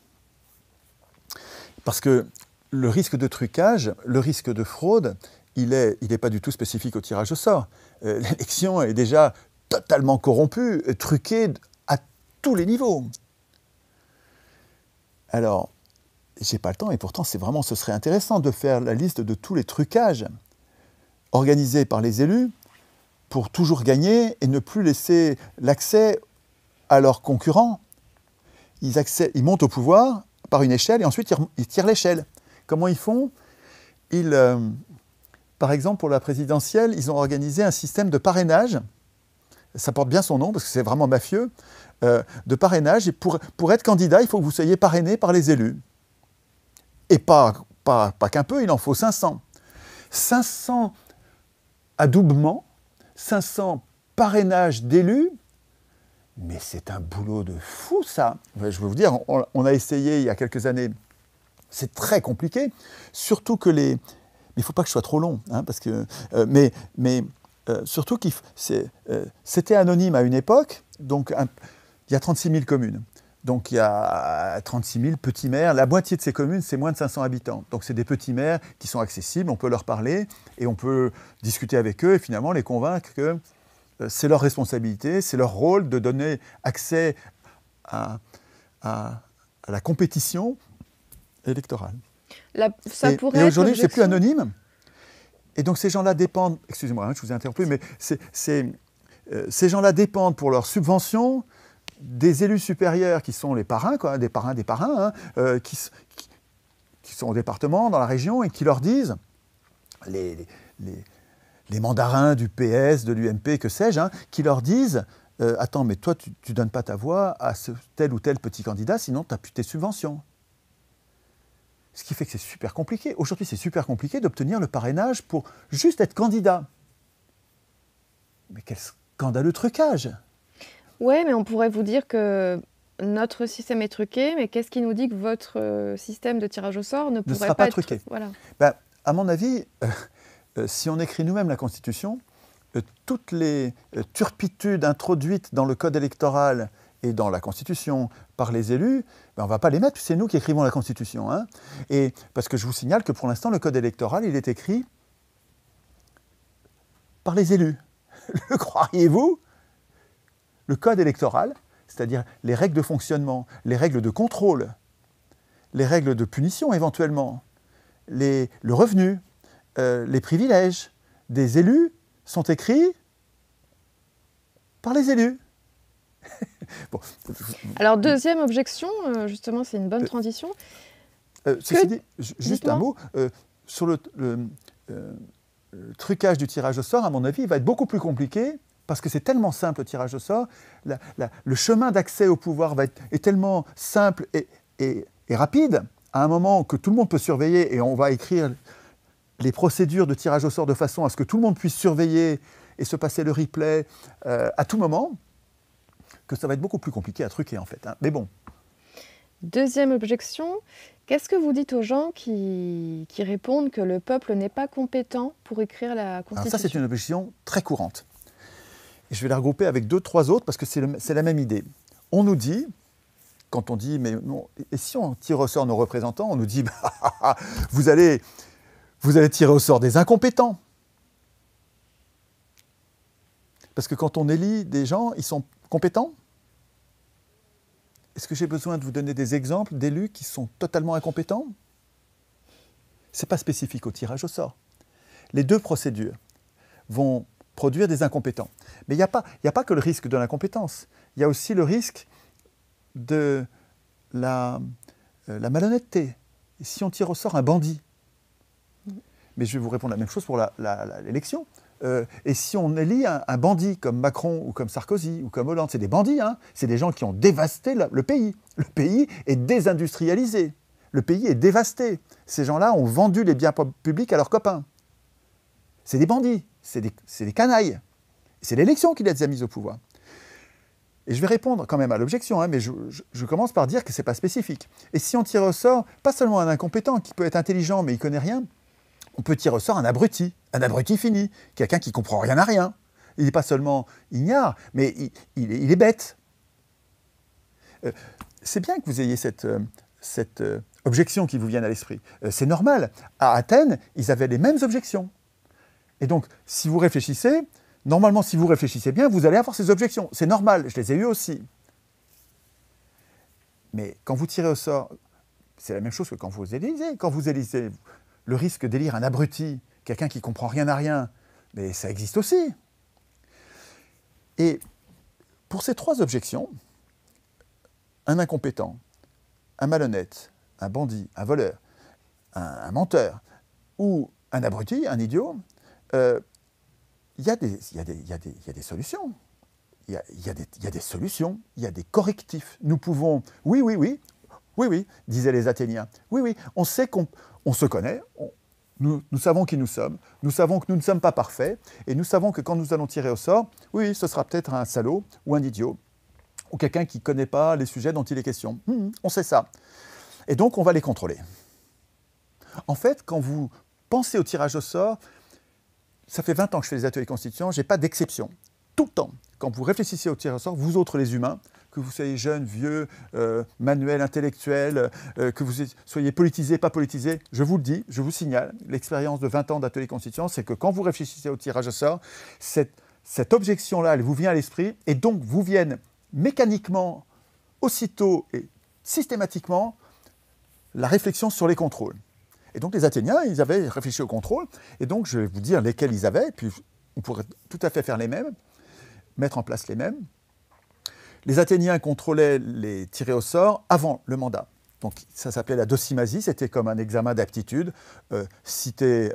Parce que le risque de trucage, le risque de fraude, il n'est pas du tout spécifique au tirage au sort. L'élection est déjà totalement corrompue, truquée à tous les niveaux. Alors, j'ai pas le temps, et pourtant ce serait intéressant de faire la liste de tous les trucages organisés par les élus pour toujours gagner et ne plus laisser l'accès à leurs concurrents. Ils montent au pouvoir par une échelle et ensuite ils tirent l'échelle. Comment ils font? Par exemple, pour la présidentielle, ils ont organisé un système de parrainage. Ça porte bien son nom parce que c'est vraiment mafieux. De parrainage. Et pour être candidat, il faut que vous soyez parrainé par les élus. Et pas qu'un peu, il en faut 500. 500 adoubements, 500 parrainages d'élus. Mais c'est un boulot de fou, ça. Je vais vous dire, on a essayé il y a quelques années. C'est très compliqué. Surtout que Mais il ne faut pas que je sois trop long. Hein, parce que, surtout que c'était anonyme à une époque. Donc, il y a 36 000 communes. Donc il y a 36 000 petits maires. La moitié de ces communes, c'est moins de 500 habitants. Donc c'est des petits maires qui sont accessibles, on peut leur parler et on peut discuter avec eux et finalement les convaincre que c'est leur responsabilité, c'est leur rôle de donner accès à la compétition électorale. Et aujourd'hui, c'est plus anonyme. Et donc ces gens-là dépendent, excusez-moi, je vous ai interrompu, mais ces gens-là dépendent pour leurs subventions des élus supérieurs qui sont les parrains, quoi, des parrains, hein, qui sont au département, dans la région, et qui leur disent, les mandarins du PS, de l'UMP, que sais-je, hein, qui leur disent attends, mais toi, tu ne donnes pas ta voix à tel ou tel petit candidat, sinon tu n'as plus tes subventions. Ce qui fait que c'est super compliqué. Aujourd'hui, c'est super compliqué d'obtenir le parrainage pour juste être candidat. Mais quel scandaleux trucage! Oui, mais on pourrait vous dire que notre système est truqué, mais qu'est-ce qui nous dit que votre système de tirage au sort ne pourrait pas être truqué? Voilà. Ben, à mon avis, si on écrit nous-mêmes la Constitution, toutes les turpitudes introduites dans le code électoral et dans la Constitution par les élus, ben on ne va pas les mettre, c'est nous qui écrivons la Constitution. Hein. Et parce que je vous signale que pour l'instant, le code électoral, il est écrit par les élus. Le croiriez-vous? Le code électoral, c'est-à-dire les règles de fonctionnement, les règles de contrôle, les règles de punition éventuellement, le revenu, les privilèges des élus sont écrits par les élus. Bon. Alors, deuxième objection, justement, c'est une bonne transition. Ceci dit, juste un mot, sur le trucage du tirage au sort, à mon avis, il va être beaucoup plus compliqué parce que c'est tellement simple le tirage au sort, le chemin d'accès au pouvoir est tellement simple et rapide, à un moment que tout le monde peut surveiller, et on va écrire les procédures de tirage au sort de façon à ce que tout le monde puisse surveiller et se passer le replay à tout moment, que ça va être beaucoup plus compliqué à truquer en fait. Hein. Mais bon. Deuxième objection, qu'est-ce que vous dites aux gens qui répondent que le peuple n'est pas compétent pour écrire la Constitution? Alors ça, c'est une objection très courante. Et je vais la regrouper avec 2-3 autres parce que c'est la même idée. On nous dit, quand on dit, mais non, et si on tire au sort nos représentants, on nous dit, bah, vous allez tirer au sort des incompétents. Parce que quand on élit des gens, ils sont compétents. Est-ce que j'ai besoin de vous donner des exemples d'élus qui sont totalement incompétents? Ce n'est pas spécifique au tirage au sort. Les deux procédures vont produire des incompétents. Mais il n'y a pas que le risque de l'incompétence. Il y a aussi le risque de la malhonnêteté. Et si on tire au sort un bandit, mais je vais vous répondre la même chose pour l'élection. Et si on élit un bandit comme Macron ou comme Sarkozy ou comme Hollande, c'est des bandits, hein, c'est des gens qui ont dévasté le pays. Le pays est désindustrialisé. Le pays est dévasté. Ces gens-là ont vendu les biens publics à leurs copains. C'est des bandits, c'est des canailles. C'est l'élection qui les a mis au pouvoir. Et je vais répondre quand même à l'objection, hein, mais je commence par dire que ce n'est pas spécifique. Et si on tire au sort, pas seulement un incompétent qui peut être intelligent mais il ne connaît rien, on peut tirer au sort un abruti fini, quelqu'un qui ne comprend rien à rien. Il n'est pas seulement ignare, mais il est bête. C'est bien que vous ayez cette objection qui vous vienne à l'esprit. C'est normal. À Athènes, ils avaient les mêmes objections. Et donc, si vous réfléchissez, normalement, si vous réfléchissez bien, vous allez avoir ces objections. C'est normal, je les ai eues aussi. Mais quand vous tirez au sort, c'est la même chose que quand vous élisez. Quand vous élisez, le risque d'élire un abruti, quelqu'un qui ne comprend rien à rien, Mais ça existe aussi. Et pour ces 3 objections, un incompétent, un malhonnête, un bandit, un voleur, un menteur ou un abruti, un idiot, il y a des solutions. Il y a des solutions, il y a des correctifs. Nous pouvons, oui, disaient les Athéniens. Oui, on sait qu'on se connaît, nous savons qui nous sommes, nous savons que nous ne sommes pas parfaits, et nous savons que quand nous allons tirer au sort, oui, ce sera peut-être un salaud ou un idiot, ou quelqu'un qui ne connaît pas les sujets dont il est question. On sait ça. Et donc, on va les contrôler. En fait, quand vous pensez au tirage au sort, ça fait 20 ans que je fais des ateliers constituants, je n'ai pas d'exception. Tout le temps, quand vous réfléchissez au tirage au sort, vous autres les humains, que vous soyez jeunes, vieux, manuels, intellectuels, que vous soyez politisés, pas politisés, je vous le dis, je vous signale, l'expérience de 20 ans d'ateliers constituants, c'est que quand vous réfléchissez au tirage au sort, cette objection-là, elle vous vient à l'esprit, et donc vous viennent mécaniquement, aussitôt et systématiquement, la réflexion sur les contrôles. Et donc les Athéniens, ils avaient réfléchi au contrôle, et donc je vais vous dire lesquels ils avaient, et puis on pourrait tout à fait faire les mêmes, mettre en place les mêmes. Les Athéniens contrôlaient les tirés au sort avant le mandat. Donc ça s'appelait la docimasie, c'était comme un examen d'aptitude. Si tu es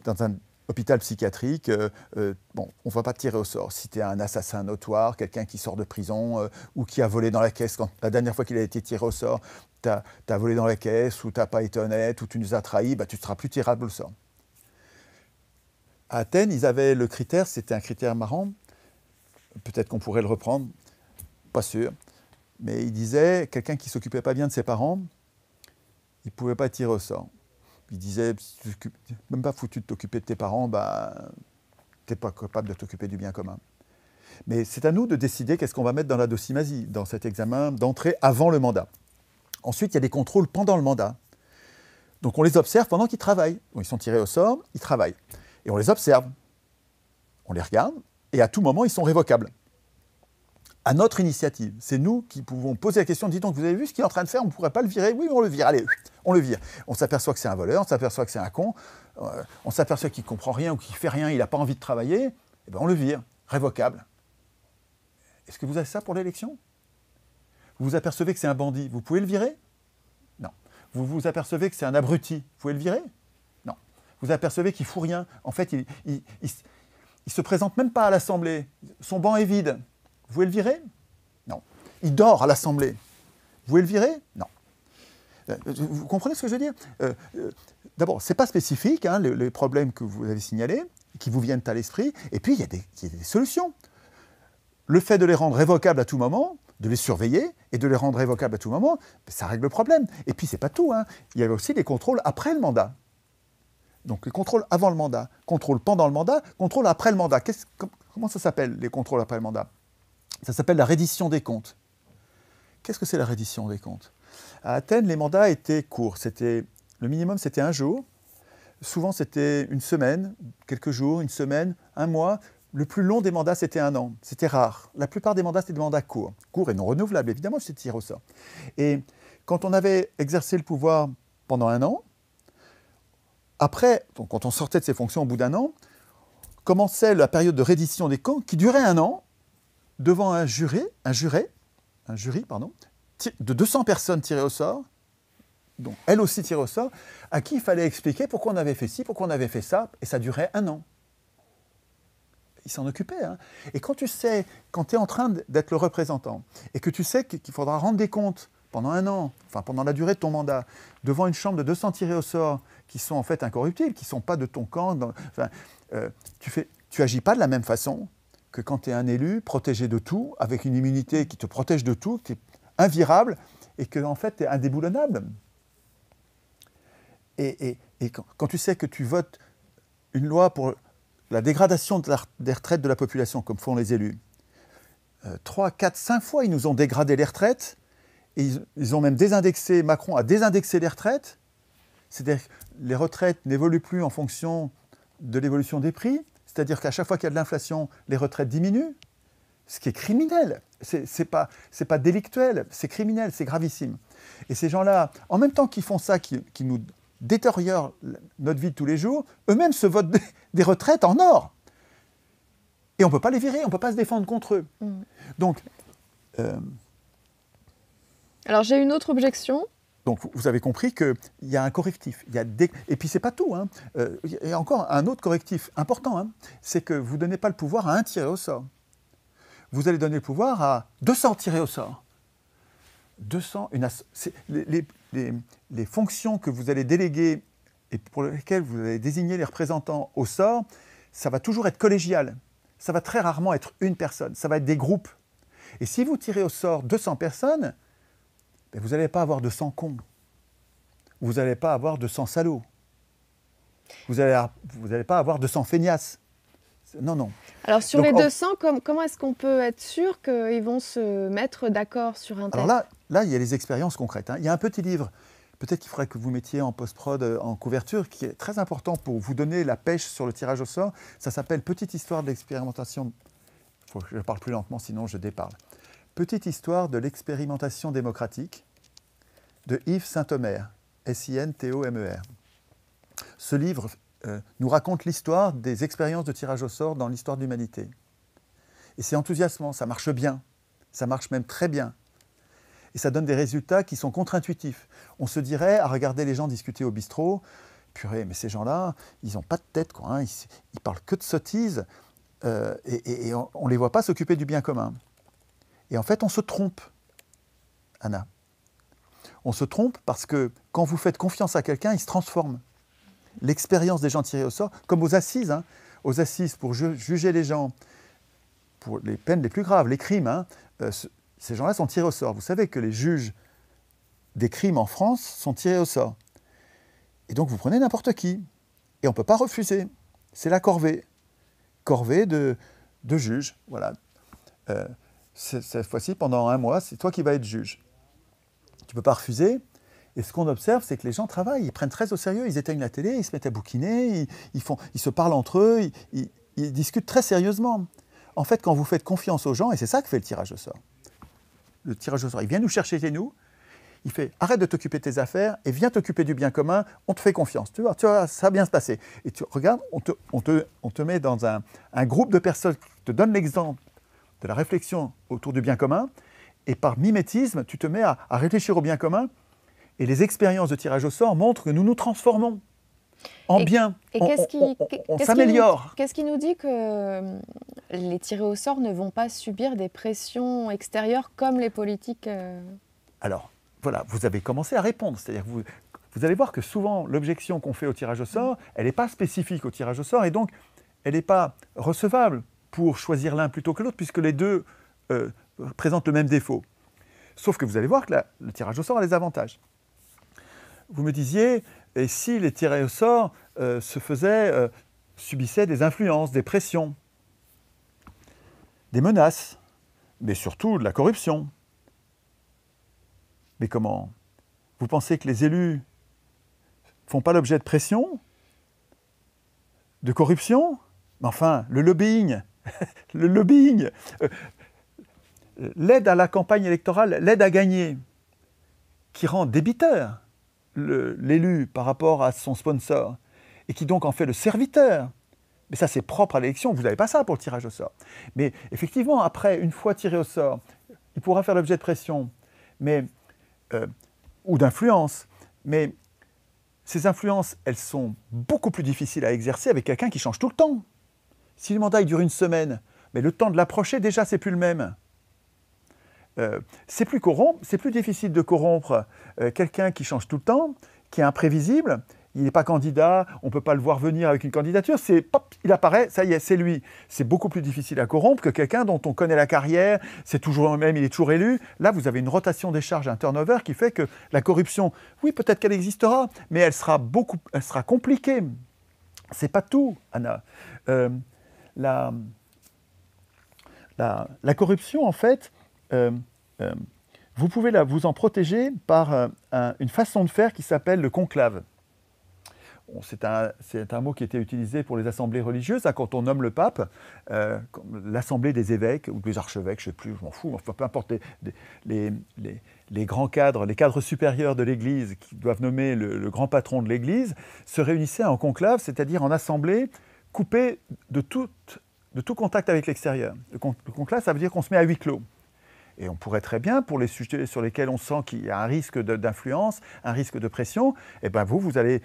dans un hôpital psychiatrique, on ne va pas te tirer au sort. Si tu es un assassin notoire, quelqu'un qui sort de prison ou qui a volé dans la caisse, la dernière fois qu'il a été tiré au sort, tu as volé dans la caisse ou tu n'as pas été honnête ou tu nous as trahis, tu ne seras plus tirable au sort. À Athènes, ils avaient le critère, c'était un critère marrant, peut-être qu'on pourrait le reprendre, pas sûr, mais ils disaient, quelqu'un qui ne s'occupait pas bien de ses parents, il ne pouvait pas tirer au sort. Il disait, si tu n'es même pas foutu de t'occuper de tes parents, tu n'es pas capable de t'occuper du bien commun. Mais c'est à nous de décider qu'est-ce qu'on va mettre dans la docimasie, dans cet examen d'entrée avant le mandat. Ensuite, il y a des contrôles pendant le mandat. Donc on les observe pendant qu'ils travaillent. Ils sont tirés au sort, ils travaillent. Et on les observe, on les regarde, et à tout moment, ils sont révocables. À notre initiative. C'est nous qui pouvons poser la question, dis donc, vous avez vu ce qu'il est en train de faire, on ne pourrait pas le virer? Oui, mais on le vire, allez, on le vire. On s'aperçoit que c'est un voleur, on s'aperçoit que c'est un con, on s'aperçoit qu'il ne comprend rien ou qu'il ne fait rien, il n'a pas envie de travailler, et bien on le vire, révocable. Est-ce que vous avez ça pour l'élection? Vous vous apercevez que c'est un bandit, vous pouvez le virer? Non. Vous vous apercevez que c'est un abruti, vous pouvez le virer? Non. Vous apercevez qu'il ne fout rien, en fait, il ne se présente même pas à l'Assemblée, son banc est vide. Vous pouvez le virer? Non. Il dort à l'Assemblée. Vous pouvez le virer? Non. Vous comprenez ce que je veux dire? D'abord, ce n'est pas spécifique, les problèmes que vous avez signalés, qui vous viennent à l'esprit, et puis il y a des solutions. Le fait de les rendre révocables à tout moment, de les surveiller et de les rendre révocables à tout moment, ça règle le problème. Et puis, ce n'est pas tout. Il y a aussi des contrôles après le mandat. Donc, les contrôles avant le mandat, contrôle pendant le mandat, contrôle après le mandat. Comment ça s'appelle, les contrôles après le mandat? Ça s'appelle la reddition des comptes. Qu'est-ce que c'est la reddition des comptes? À Athènes, les mandats étaient courts. Le minimum, c'était 1 jour. Souvent, c'était une semaine, quelques jours, une semaine, 1 mois. Le plus long des mandats, c'était 1 an. C'était rare. La plupart des mandats, c'était des mandats courts. Courts et non renouvelables, évidemment, c'était tiré au sort. Et quand on avait exercé le pouvoir pendant 1 an, après, donc quand on sortait de ses fonctions au bout d'1 an, commençait la période de reddition des comptes qui durait 1 an, devant un jury de 200 personnes tirées au sort, donc elles aussi tirées au sort, à qui il fallait expliquer pourquoi on avait fait ci, pourquoi on avait fait ça, et ça durait 1 an. Ils s'en occupaient. Et quand tu sais, quand tu es en train d'être le représentant, et que tu sais qu'il faudra rendre des comptes pendant 1 an, enfin pendant la durée de ton mandat, devant une chambre de 200 tirés au sort, qui sont en fait incorruptibles, qui ne sont pas de ton camp, tu agis pas de la même façon que quand tu es un élu protégé de tout, avec une immunité qui te protège de tout, qui est invirable, et que en fait tu es indéboulonnable. Et quand tu sais que tu votes une loi pour la dégradation des retraites de la population, comme font les élus, 3, 4, 5 fois, ils nous ont dégradé les retraites, et ils ont même désindexé, Macron a désindexé les retraites, c'est-à-dire que les retraites n'évoluent plus en fonction de l'évolution des prix, c'est-à-dire qu'à chaque fois qu'il y a de l'inflation, les retraites diminuent, ce qui est criminel. C'est pas délictuel, c'est criminel, c'est gravissime. Et ces gens-là, en même temps qu'ils font ça, qui nous détériorent notre vie de tous les jours, eux-mêmes se votent des retraites en or. Et on ne peut pas les virer, on ne peut pas se défendre contre eux. Donc, alors j'ai une autre objection. Donc, vous avez compris qu'il y a un correctif. Et puis, ce n'est pas tout. Hein. Il y a encore un autre correctif important. Hein. C'est que vous ne donnez pas le pouvoir à un tiré au sort. Vous allez donner le pouvoir à 200 tirés au sort. 200, les fonctions que vous allez déléguer et pour lesquelles vous allez désigner les représentants au sort, ça va toujours être collégial. Ça va très rarement être une personne. Ça va être des groupes. Et si vous tirez au sort 200 personnes, ben vous n'allez pas avoir 200 cons. Vous n'allez pas avoir 200 salauds. Vous n'allez pas avoir 200 feignasses. Non, non. Alors sur les 200, comment est-ce qu'on peut être sûr qu'ils vont se mettre d'accord sur un texte? Alors là, il y a les expériences concrètes. Hein. Il y a un petit livre, peut-être qu'il faudrait que vous mettiez en post-prod, en couverture, qui est très important pour vous donner la pêche sur le tirage au sort. Ça s'appelle « Petite histoire de l'expérimentation ». Il faut que je parle plus lentement, sinon je déparle. « Petite histoire de l'expérimentation démocratique » de Yves Saint-Omer, S-I-N-T-O-M-E-R. Ce livre nous raconte l'histoire des expériences de tirage au sort dans l'histoire de l'humanité. Et c'est enthousiasmant, ça marche bien, ça marche même très bien. Et ça donne des résultats qui sont contre-intuitifs. On se dirait, à regarder les gens discuter au bistrot, purée, mais ces gens-là, ils n'ont pas de tête, quoi, hein, ils parlent que de sottises, et on ne les voit pas s'occuper du bien commun. Et en fait, on se trompe, Anna. On se trompe parce que quand vous faites confiance à quelqu'un, il se transforme. L'expérience des gens tirés au sort, comme aux assises, hein, pour juger les gens, pour les peines les plus graves, les crimes, hein, ces gens-là sont tirés au sort. Vous savez que les juges des crimes en France sont tirés au sort. Et donc vous prenez n'importe qui, et on ne peut pas refuser. C'est la corvée. Corvée de juge. Voilà. Cette fois-ci, pendant 1 mois, c'est toi qui vas être juge. Tu ne peux pas refuser. Et ce qu'on observe, c'est que les gens travaillent, ils prennent très au sérieux, ils éteignent la télé, ils se mettent à bouquiner, ils se parlent entre eux, ils discutent très sérieusement. En fait, quand vous faites confiance aux gens, et c'est ça que fait le tirage au sort. Le tirage au sort, il vient nous chercher chez nous, il fait « arrête de t'occuper de tes affaires et viens t'occuper du bien commun, on te fait confiance, tu vois, ça va bien se passer. » Et tu regardes, on te met dans un groupe de personnes qui te donnent l'exemple de la réflexion autour du bien commun, et par mimétisme, tu te mets à réfléchir au bien commun. Et les expériences de tirage au sort montrent que nous nous transformons en bien. Et on s'améliore. Qu'est-ce qui nous dit que les tirés au sort ne vont pas subir des pressions extérieures comme les politiques Alors, voilà, vous avez commencé à répondre. C'est-à-dire que vous allez voir que souvent, l'objection qu'on fait au tirage au sort, elle n'est pas spécifique au tirage au sort, et donc, elle n'est pas recevable pour choisir l'un plutôt que l'autre, puisque les deux présentent le même défaut. Sauf que vous allez voir que le tirage au sort a des avantages. Vous me disiez, et si les tirés au sort subissaient des influences, des pressions, des menaces, mais surtout de la corruption. Mais comment? Vous pensez que les élus ne font pas l'objet de pression? De corruption? Mais enfin, le lobbying, l'aide à la campagne électorale, l'aide à gagner, qui rend débiteur l'élu par rapport à son sponsor, et qui donc en fait le serviteur. Mais ça, c'est propre à l'élection, vous n'avez pas ça pour le tirage au sort. Mais effectivement, après, une fois tiré au sort, il pourra faire l'objet de pression, ou d'influence, mais ces influences, elles sont beaucoup plus difficiles à exercer avec quelqu'un qui change tout le temps. Si le mandat il dure 1 semaine, mais le temps de l'approcher, déjà, c'est plus le même. C'est plus difficile de corrompre quelqu'un qui change tout le temps, qui est imprévisible, il n'est pas candidat, on ne peut pas le voir venir avec une candidature, il apparaît, ça y est, c'est lui. C'est beaucoup plus difficile à corrompre que quelqu'un dont on connaît la carrière, c'est toujours le même, il est toujours élu. Là, vous avez une rotation des charges, un turnover qui fait que la corruption, oui, peut-être qu'elle existera, mais elle sera compliquée. C'est pas tout, Anna. La corruption, en fait, vous pouvez vous en protéger par une façon de faire qui s'appelle le conclave. Bon, c'est un mot qui était utilisé pour les assemblées religieuses, hein, quand on nomme le pape, l'assemblée des évêques ou des archevêques, je ne sais plus, je m'en fous, enfin, peu importe, les grands cadres, les cadres supérieurs de l'Église qui doivent nommer le grand patron de l'Église, se réunissaient en conclave, c'est-à-dire en assemblée coupée de toute de tout contact avec l'extérieur. Le conclave, ça veut dire qu'on se met à huis clos. Et on pourrait très bien, pour les sujets sur lesquels on sent qu'il y a un risque d'influence, un risque de pression, eh ben vous allez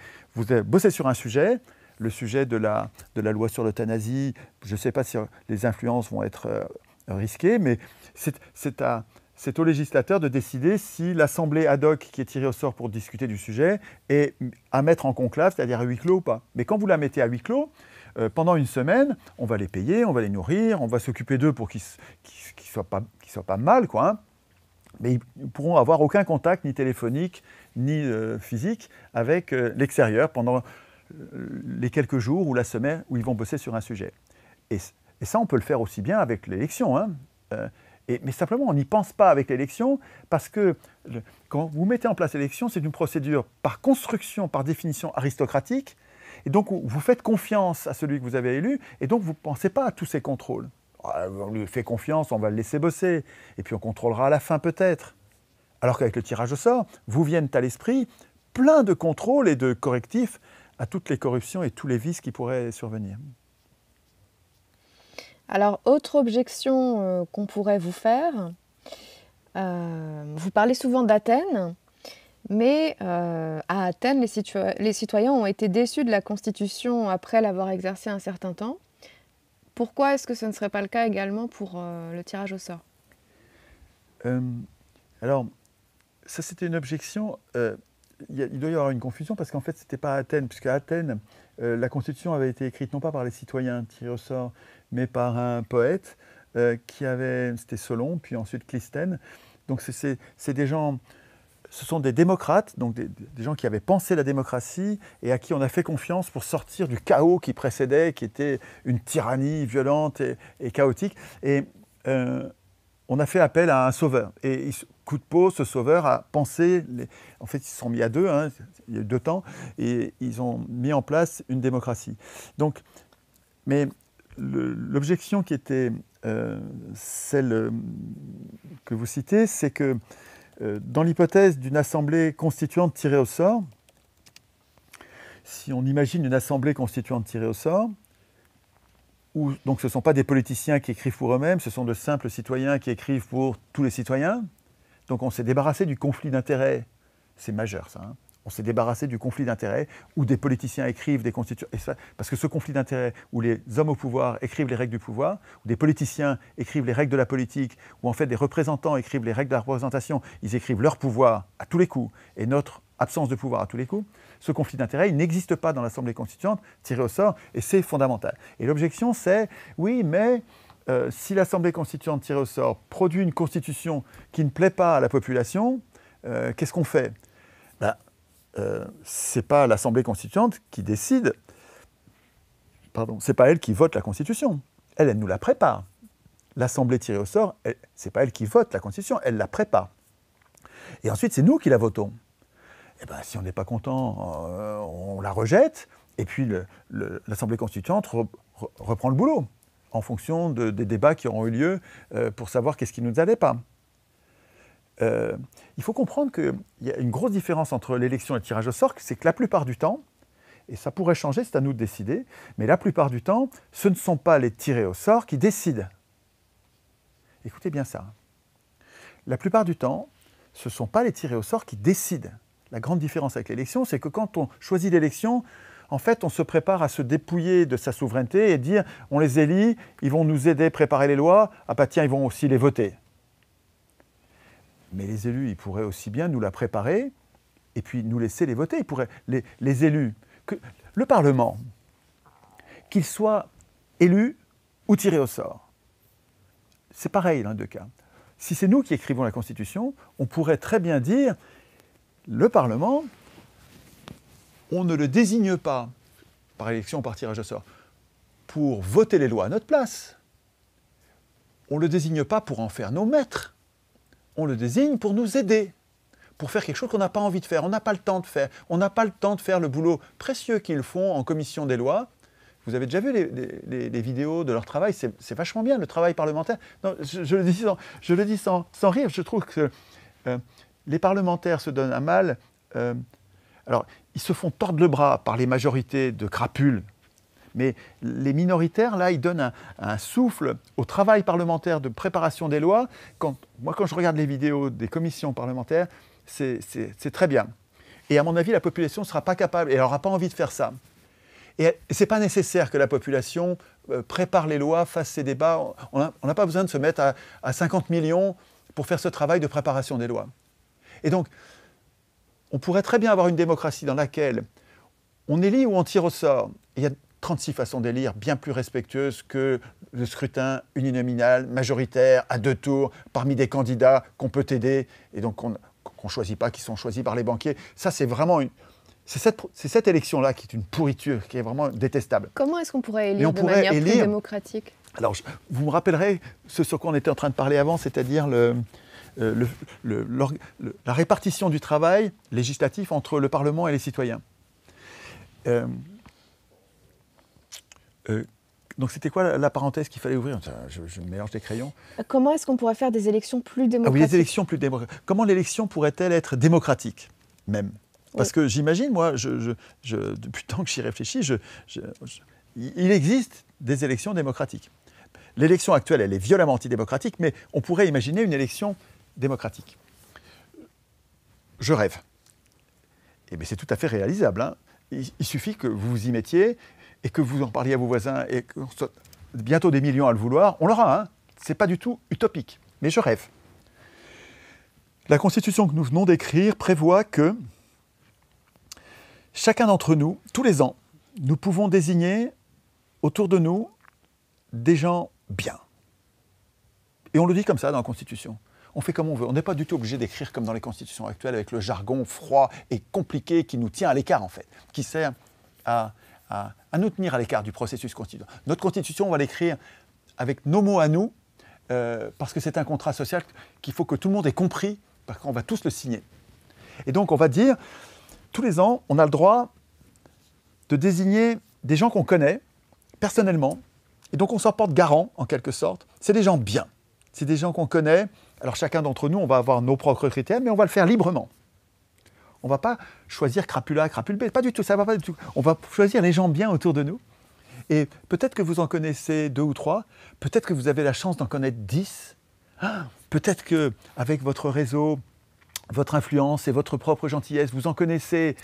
bosser sur un sujet, le sujet de la loi sur l'euthanasie. Je ne sais pas si les influences vont être risquées, mais c'est au législateur de décider si l'assemblée ad hoc qui est tirée au sort pour discuter du sujet est à mettre en conclave, c'est-à-dire à huis clos ou pas. Mais quand vous la mettez à huis clos, pendant une semaine, on va les payer, on va les nourrir, on va s'occuper d'eux pour qu'ils soient pas mal, quoi, hein. Mais ils ne pourront avoir aucun contact, ni téléphonique, ni physique, avec l'extérieur pendant les quelques jours ou la semaine où ils vont bosser sur un sujet. Et ça, on peut le faire aussi bien avec l'élection, hein. Mais simplement, on n'y pense pas avec l'élection, parce que quand vous mettez en place l'élection, c'est une procédure par construction, par définition aristocratique, et donc vous faites confiance à celui que vous avez élu, et donc vous ne pensez pas à tous ces contrôles. On lui fait confiance, on va le laisser bosser, et puis on contrôlera à la fin peut-être. Alors qu'avec le tirage au sort, vous viennent à l'esprit plein de contrôles et de correctifs à toutes les corruptions et tous les vices qui pourraient survenir. Alors, autre objection qu'on pourrait vous faire, vous parlez souvent d'Athènes, mais à Athènes, les citoyens ont été déçus de la Constitution après l'avoir exercée un certain temps. Pourquoi est-ce que ce ne serait pas le cas également pour le tirage au sort? Alors, ça c'était une objection. Il doit y avoir une confusion parce qu'en fait, ce n'était pas à Athènes, puisque à Athènes, la Constitution avait été écrite non pas par les citoyens tirés au sort, mais par un poète c'était Solon, puis ensuite Clisthène. Donc c'est des gens, ce sont des démocrates, donc des gens qui avaient pensé la démocratie et à qui on a fait confiance pour sortir du chaos qui précédait, qui était une tyrannie violente et chaotique. Et on a fait appel à un sauveur. Et coup de peau, ce sauveur a pensé, en fait ils se sont mis à deux, hein, il y a eu 2 temps, et ils ont mis en place une démocratie. Donc, mais l'objection qui était celle que vous citez, c'est que dans l'hypothèse d'une assemblée constituante tirée au sort, si on imagine une assemblée constituante tirée au sort, où donc ce ne sont pas des politiciens qui écrivent pour eux-mêmes, ce sont de simples citoyens qui écrivent pour tous les citoyens, donc on s'est débarrassé du conflit d'intérêts, c'est majeur ça, hein. On s'est débarrassé du conflit d'intérêts où des politiciens écrivent des constitutions. Parce que ce conflit d'intérêts où les hommes au pouvoir écrivent les règles du pouvoir, où des politiciens écrivent les règles de la politique, où en fait des représentants écrivent les règles de la représentation, ils écrivent leur pouvoir à tous les coups et notre absence de pouvoir à tous les coups, ce conflit d'intérêts, il n'existe pas dans l'Assemblée constituante tirée au sort et c'est fondamental. Et l'objection c'est, oui, mais si l'Assemblée constituante tirée au sort produit une constitution qui ne plaît pas à la population, qu'est-ce qu'on fait ? Ce n'est pas l'Assemblée constituante qui décide, c'est pas elle qui vote la Constitution. Elle nous la prépare. L'Assemblée tirée au sort, ce n'est pas elle qui vote la Constitution, elle la prépare. Et ensuite, c'est nous qui la votons. Et ben, si on n'est pas content, on la rejette, et puis l'Assemblée constituante reprend le boulot, en fonction des débats qui auront eu lieu pour savoir qu'est-ce qui ne nous allait pas. Il faut comprendre qu'il y a une grosse différence entre l'élection et le tirage au sort, c'est que la plupart du temps, et ça pourrait changer, c'est à nous de décider, mais la plupart du temps, ce ne sont pas les tirés au sort qui décident. Écoutez bien ça. La plupart du temps, ce ne sont pas les tirés au sort qui décident. La grande différence avec l'élection, c'est que quand on choisit l'élection, en fait, on se prépare à se dépouiller de sa souveraineté et dire, on les élit, ils vont nous aider à préparer les lois, ah bah tiens, ils vont aussi les voter. Mais les élus, ils pourraient aussi bien nous la préparer et puis nous laisser les voter. Ils pourraient, les élus, le Parlement, qu'il soit élu ou tiré au sort, c'est pareil dans les 2 cas. Si c'est nous qui écrivons la Constitution, on pourrait très bien dire, le Parlement, on ne le désigne pas, par élection ou par tirage au sort, pour voter les lois à notre place. On ne le désigne pas pour en faire nos maîtres. On le désigne pour nous aider, pour faire quelque chose qu'on n'a pas envie de faire, on n'a pas le temps de faire. On n'a pas le temps de faire le boulot précieux qu'ils font en commission des lois. Vous avez déjà vu les vidéos de leur travail, c'est vachement bien, le travail parlementaire. Non, je le dis sans rire, je trouve que les parlementaires se donnent un mal. Alors, ils se font tordre le bras par les majorités de crapules, Mais les minoritaires, là, ils donnent un souffle au travail parlementaire de préparation des lois. Quand je regarde les vidéos des commissions parlementaires, c'est très bien. Et à mon avis, la population ne sera pas capable, et elle n'aura pas envie de faire ça. Et ce n'est pas nécessaire que la population prépare les lois, fasse ces débats. On n'a pas besoin de se mettre à 50 millions pour faire ce travail de préparation des lois. Et donc, on pourrait très bien avoir une démocratie dans laquelle on élit ou on tire au sort. Il y a 36 façons d'élire, bien plus respectueuses que le scrutin uninominal, majoritaire, à 2 tours, parmi des candidats qu'on peut aider, et donc qu'on ne choisit pas, qui sont choisis par les banquiers. Ça, c'est vraiment c'est cette élection-là qui est une pourriture, qui est vraiment détestable. Comment est-ce qu'on pourrait élire de manière plus démocratique ? Alors, vous me rappellerez ce sur quoi on était en train de parler avant, c'est-à-dire la répartition du travail législatif entre le Parlement et les citoyens. Donc c'était quoi la parenthèse qu'il fallait ouvrir? Je mélange des crayons. Comment est-ce qu'on pourrait faire des élections plus démocratiques? Oui, des élections plus démocratiques. Comment l'élection pourrait-elle être démocratique, même? Parce que j'imagine, moi, depuis le temps que j'y réfléchis, il existe des élections démocratiques. L'élection actuelle, elle est violemment antidémocratique, mais on pourrait imaginer une élection démocratique. Je rêve. Et bien c'est tout à fait réalisable, hein. Il suffit que vous vous y mettiez et que vous en parliez à vos voisins et qu'on soit bientôt des millions à le vouloir. On l'aura, hein. Ce n'est pas du tout utopique, mais je rêve. La Constitution que nous venons d'écrire prévoit que chacun d'entre nous, tous les ans, nous pouvons désigner autour de nous des gens bien. Et on le dit comme ça dans la Constitution. On fait comme on veut. On n'est pas du tout obligé d'écrire comme dans les constitutions actuelles avec le jargon froid et compliqué qui nous tient à l'écart, en fait, qui sert à nous tenir à l'écart du processus constituant. Notre Constitution, on va l'écrire avec nos mots à nous, parce que c'est un contrat social qu'il faut que tout le monde ait compris, parce qu'on va tous le signer. Et donc, on va dire, tous les ans, on a le droit de désigner des gens qu'on connaît, personnellement, et donc on s'en porte garant, en quelque sorte. C'est des gens bien. C'est des gens qu'on connaît. Alors chacun d'entre nous, on va avoir nos propres critères, mais on va le faire librement. On ne va pas choisir crapule A, crapule B, pas du tout, ça va pas du tout. On va choisir les gens bien autour de nous. Et peut-être que vous en connaissez 2 ou 3, peut-être que vous avez la chance d'en connaître 10. Peut-être qu'avec votre réseau, votre influence et votre propre gentillesse, vous en connaissez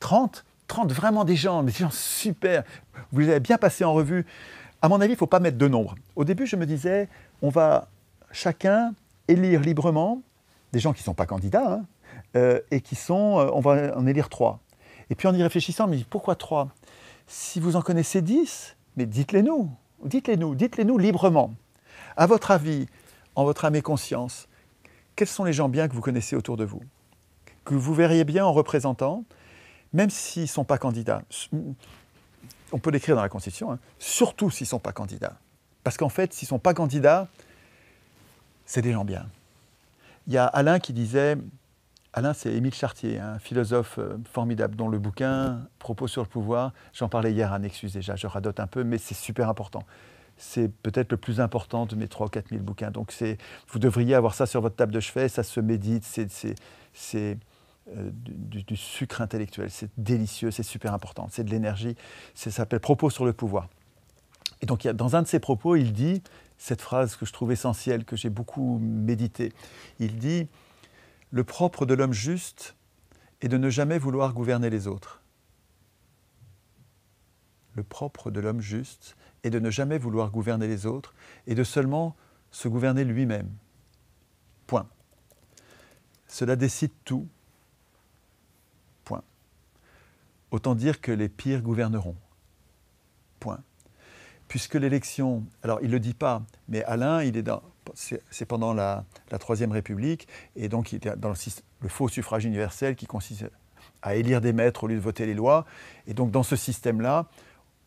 30 vraiment des gens super. Vous les avez bien passés en revue. À mon avis, il ne faut pas mettre de nombre. Au début, je me disais, on va chacun élire librement des gens qui ne sont pas candidats, hein, et qui sont, on va en élire 3. Et puis en y réfléchissant, je me dis, pourquoi 3? Si vous en connaissez 10, mais dites-les nous librement. À votre avis, en votre âme et conscience, quels sont les gens bien que vous connaissez autour de vous? Que vous verriez bien en représentant, même s'ils ne sont pas candidats. On peut l'écrire dans la Constitution, hein, surtout s'ils ne sont pas candidats. Parce qu'en fait, s'ils ne sont pas candidats, c'est des gens bien. Il y a Alain qui disait, Alain c'est Émile Chartier, un philosophe formidable, dont le bouquin « Propos sur le pouvoir », j'en parlais hier à Nexus déjà, je radote un peu, mais c'est super important. C'est peut-être le plus important de mes 3 ou 4 000 bouquins. Donc vous devriez avoir ça sur votre table de chevet, ça se médite, c'est du sucre intellectuel, c'est délicieux, c'est super important, c'est de l'énergie, ça s'appelle « Propos sur le pouvoir ». Et donc dans un de ses propos, il dit, cette phrase que je trouve essentielle, que j'ai beaucoup méditée, il dit « Le propre de l'homme juste est de ne jamais vouloir gouverner les autres. » Le propre de l'homme juste est de ne jamais vouloir gouverner les autres et de seulement se gouverner lui-même. Point. Cela décide tout. Point. Autant dire que les pires gouverneront. Point. Puisque l'élection, alors il ne le dit pas, mais Alain, c'est pendant la Troisième République, et donc il était dans le faux suffrage universel qui consiste à élire des maîtres au lieu de voter les lois. Et donc dans ce système-là,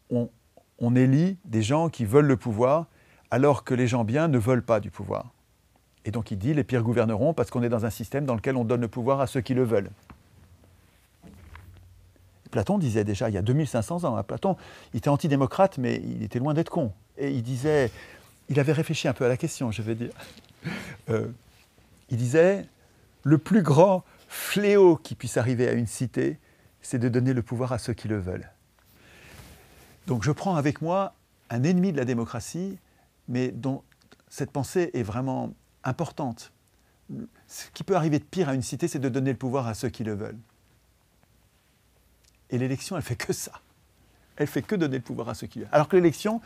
on élit des gens qui veulent le pouvoir, alors que les gens bien ne veulent pas du pouvoir. Et donc il dit, les pires gouverneront, parce qu'on est dans un système dans lequel on donne le pouvoir à ceux qui le veulent. Platon disait déjà, il y a 2500 ans, hein, Platon, il était antidémocrate, mais il était loin d'être con. Et il disait, il avait réfléchi un peu à la question, je vais dire. Il disait, le plus grand fléau qui puisse arriver à une cité, c'est de donner le pouvoir à ceux qui le veulent. Donc je prends avec moi un ennemi de la démocratie, mais dont cette pensée est vraiment importante. Ce qui peut arriver de pire à une cité, c'est de donner le pouvoir à ceux qui le veulent. Et l'élection, elle fait que ça. Elle fait que donner le pouvoir à ceux qui le veulent. Alors que l'élection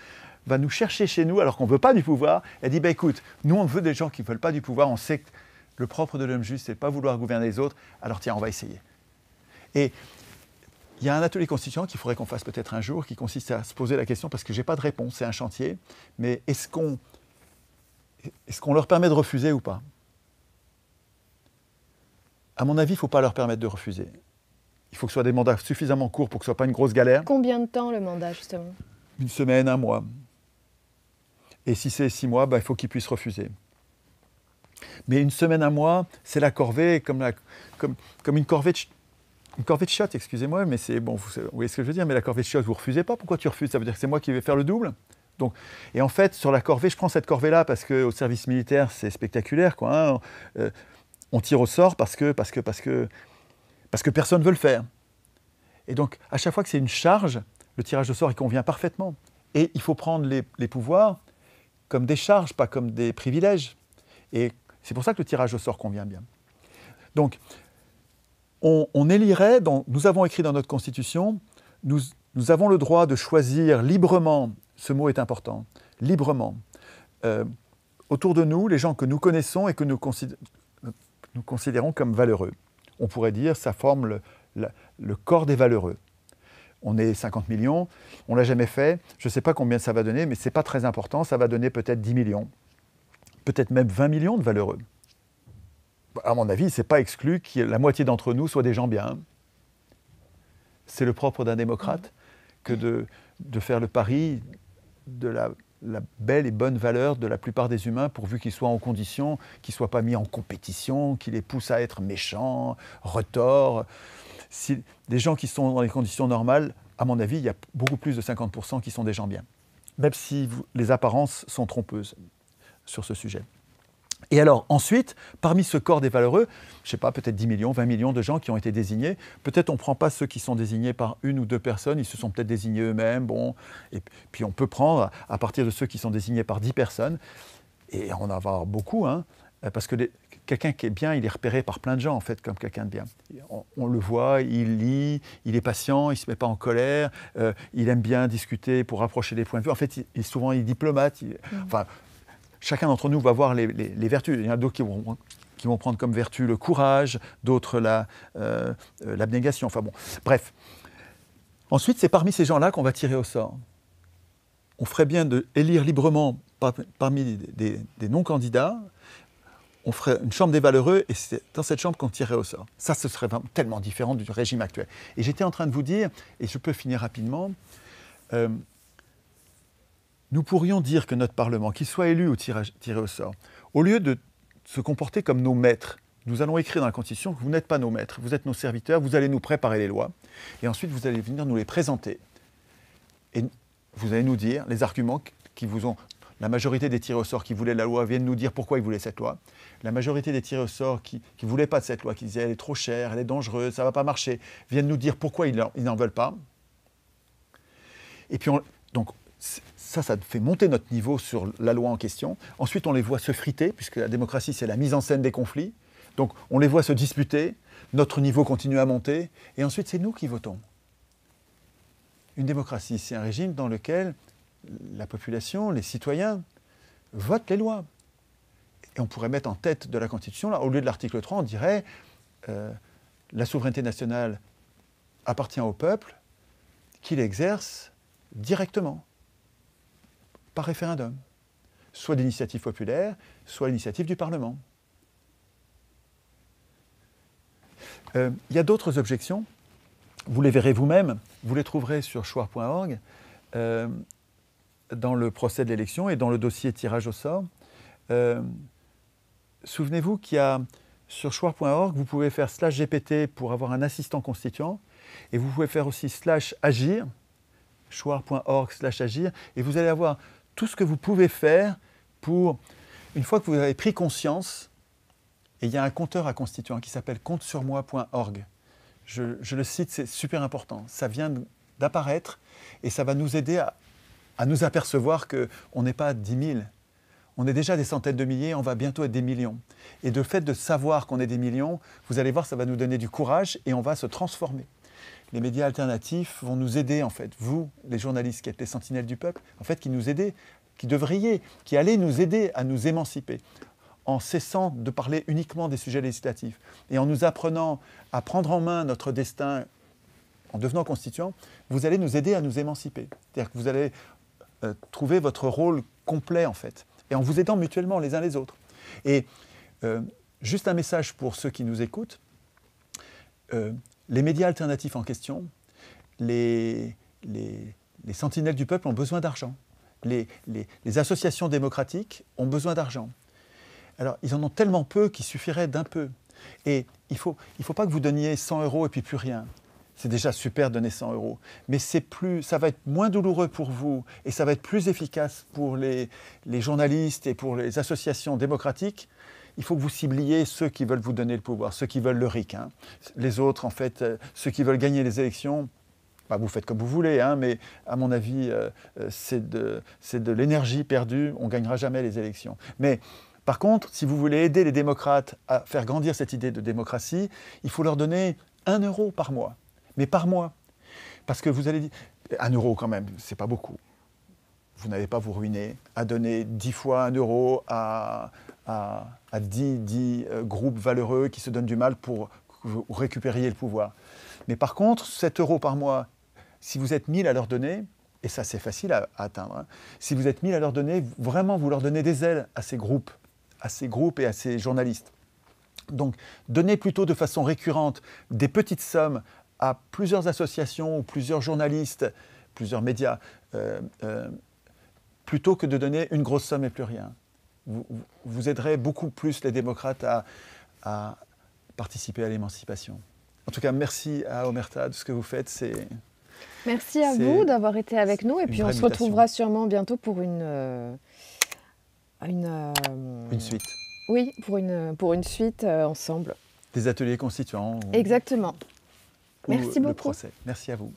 va nous chercher chez nous, alors qu'on ne veut pas du pouvoir. Elle dit, écoute, nous on veut des gens qui ne veulent pas du pouvoir, on sait que le propre de l'homme juste, c'est de ne pas vouloir gouverner les autres, alors tiens, on va essayer. Et il y a un atelier constituant qu'il faudrait qu'on fasse peut-être un jour, qui consiste à se poser la question, parce que je n'ai pas de réponse, c'est un chantier, mais est-ce qu'on leur permet de refuser ou pas? À mon avis, il ne faut pas leur permettre de refuser. Il faut que ce soit des mandats suffisamment courts pour que ce ne soit pas une grosse galère. Combien de temps le mandat, justement? Une semaine, un mois. Et si c'est 6 mois, il faut qu'ils puissent refuser. Mais une semaine, un mois, c'est la corvée, comme une corvée de chiottes, excusez-moi, mais c'est bon, vous voyez ce que je veux dire, mais la corvée de chiottes, vous ne refusez pas. Pourquoi tu refuses? Ça veut dire que c'est moi qui vais faire le double. Donc, et en fait, sur la corvée, je prends cette corvée-là parce qu'au service militaire, c'est spectaculaire, quoi. On tire au sort parce que personne ne veut le faire. Et donc, à chaque fois que c'est une charge, le tirage au sort, il convient parfaitement. Et il faut prendre les pouvoirs comme des charges, pas comme des privilèges. Et c'est pour ça que le tirage au sort convient bien. Donc, on élirait, nous avons écrit dans notre Constitution, nous avons le droit de choisir librement, ce mot est important, librement, autour de nous, les gens que nous connaissons et que nous considérons comme valeureux. On pourrait dire, ça forme le corps des valeureux. On est 50 millions, on ne l'a jamais fait, je ne sais pas combien ça va donner, mais ce n'est pas très important, ça va donner peut-être 10 millions, peut-être même 20 millions de valeureux. À mon avis, ce n'est pas exclu que la moitié d'entre nous soient des gens bien. C'est le propre d'un démocrate que de faire le pari de la belle et bonne valeur de la plupart des humains, pourvu qu'ils soient en condition, qu'ils ne soient pas mis en compétition, qui les poussent à être méchants, retors. Si des gens qui sont dans les conditions normales, à mon avis, il y a beaucoup plus de 50% qui sont des gens bien. Même si les apparences sont trompeuses sur ce sujet. Et alors, ensuite, parmi ce corps des valeureux, je ne sais pas, peut-être 10 millions, 20 millions de gens qui ont été désignés. Peut-être on ne prend pas ceux qui sont désignés par une ou deux personnes, ils se sont peut-être désignés eux-mêmes. Bon, et puis on peut prendre à partir de ceux qui sont désignés par 10 personnes, et on en va avoir beaucoup, parce que quelqu'un qui est bien, il est repéré par plein de gens, en fait, comme quelqu'un de bien. On le voit, il lit, il est patient, il ne se met pas en colère, il aime bien discuter pour rapprocher les points de vue. En fait, souvent, il est diplomate. Enfin, chacun d'entre nous va voir les vertus. Il y en a d'autres qui vont prendre comme vertu le courage, d'autres l'abnégation. Enfin bon, bref. Ensuite, c'est parmi ces gens-là qu'on va tirer au sort. On ferait bien d'élire librement parmi des non-candidats. On ferait une chambre des valeureux et c'est dans cette chambre qu'on tirerait au sort. Ça, ce serait vraiment tellement différent du régime actuel. Et j'étais en train de vous dire, et je peux finir rapidement, nous pourrions dire que notre Parlement, qu'il soit élu ou tiré au sort, au lieu de se comporter comme nos maîtres, nous allons écrire dans la Constitution que vous n'êtes pas nos maîtres, vous êtes nos serviteurs, vous allez nous préparer les lois, et ensuite vous allez venir nous les présenter. Et vous allez nous dire les arguments qui vous ont... La majorité des tirés au sort qui voulaient la loi viennent nous dire pourquoi ils voulaient cette loi. La majorité des tirés au sort qui ne voulaient pas de cette loi, qui disaient elle est trop chère, elle est dangereuse, ça ne va pas marcher, viennent nous dire pourquoi ils n'en veulent pas. Et puis, donc, ça fait monter notre niveau sur la loi en question. Ensuite, on les voit se friter, puisque la démocratie, c'est la mise en scène des conflits. Donc, on les voit se disputer, notre niveau continue à monter, et ensuite, c'est nous qui votons. Une démocratie, c'est un régime dans lequel la population, les citoyens, votent les lois. Et on pourrait mettre en tête de la Constitution, là, au lieu de l'article 3, on dirait la souveraineté nationale appartient au peuple, qu'il exerce directement, par référendum, soit d'initiative populaire, soit l'initiative du Parlement. Il y a d'autres objections, vous les verrez vous-même, vous les trouverez sur choir.org, dans le procès de l'élection et dans le dossier tirage au sort. Souvenez-vous qu'il y a sur choir.org, vous pouvez faire /GPT pour avoir un assistant constituant, et vous pouvez faire aussi /agir, choir.org/agir, et vous allez avoir tout ce que vous pouvez faire pour, une fois que vous avez pris conscience, et il y a un compteur à constituant qui s'appelle comptesurmoi.org. Je le cite, c'est super important. Ça vient d'apparaître et ça va nous aider à nous apercevoir qu'on n'est pas 10 000. On est déjà des centaines de milliers, on va bientôt être des millions. Et le fait de savoir qu'on est des millions, vous allez voir, ça va nous donner du courage et on va se transformer. Les médias alternatifs vont nous aider, en fait, vous, les journalistes qui êtes les sentinelles du peuple, en fait, qui nous aidez, qui devriez, qui allez nous aider à nous émanciper, en cessant de parler uniquement des sujets législatifs et en nous apprenant à prendre en main notre destin en devenant constituant, vous allez nous aider à nous émanciper. C'est-à-dire que vous allez trouver votre rôle complet, en fait, et en vous aidant mutuellement les uns les autres. Et juste un message pour ceux qui nous écoutent, les médias alternatifs en question, les sentinelles du peuple ont besoin d'argent. Les associations démocratiques ont besoin d'argent. Alors, ils en ont tellement peu qu'il suffirait d'un peu. Et il faut pas que vous donniez 100 € et puis plus rien. C'est déjà super de donner 100 €. Mais ça va être moins douloureux pour vous et ça va être plus efficace pour les journalistes et pour les associations démocratiques. Il faut que vous cibliez ceux qui veulent vous donner le pouvoir, ceux qui veulent le RIC. Hein. Les autres, en fait, ceux qui veulent gagner les élections, bah, vous faites comme vous voulez, hein, mais à mon avis, c'est de l'énergie perdue, on ne gagnera jamais les élections. Mais par contre, si vous voulez aider les démocrates à faire grandir cette idée de démocratie, il faut leur donner 1 € par mois. Mais par mois. Parce que vous allez dire, 1 € quand même, c'est pas beaucoup. Vous n'allez pas vous ruiner à donner 10 fois 1 € à 10 groupes valeureux qui se donnent du mal pour que vous récupériez le pouvoir. Mais par contre, 7 € par mois, si vous êtes 1000 à leur donner, et ça c'est facile à atteindre, hein, si vous êtes 1000 à leur donner, vraiment vous leur donnez des ailes à ces groupes et à ces journalistes. Donc, donnez plutôt de façon récurrente des petites sommes à plusieurs associations ou plusieurs journalistes, plusieurs médias, plutôt que de donner une grosse somme et plus rien. Vous aiderez beaucoup plus les démocrates à participer à l'émancipation. En tout cas, merci à Omerta de ce que vous faites. Merci à vous d'avoir été avec nous et puis on se retrouvera sûrement bientôt pour une suite. Oui, pour une suite ensemble. Des ateliers constituants. Exactement. Merci beaucoup. Le procès. Merci à vous.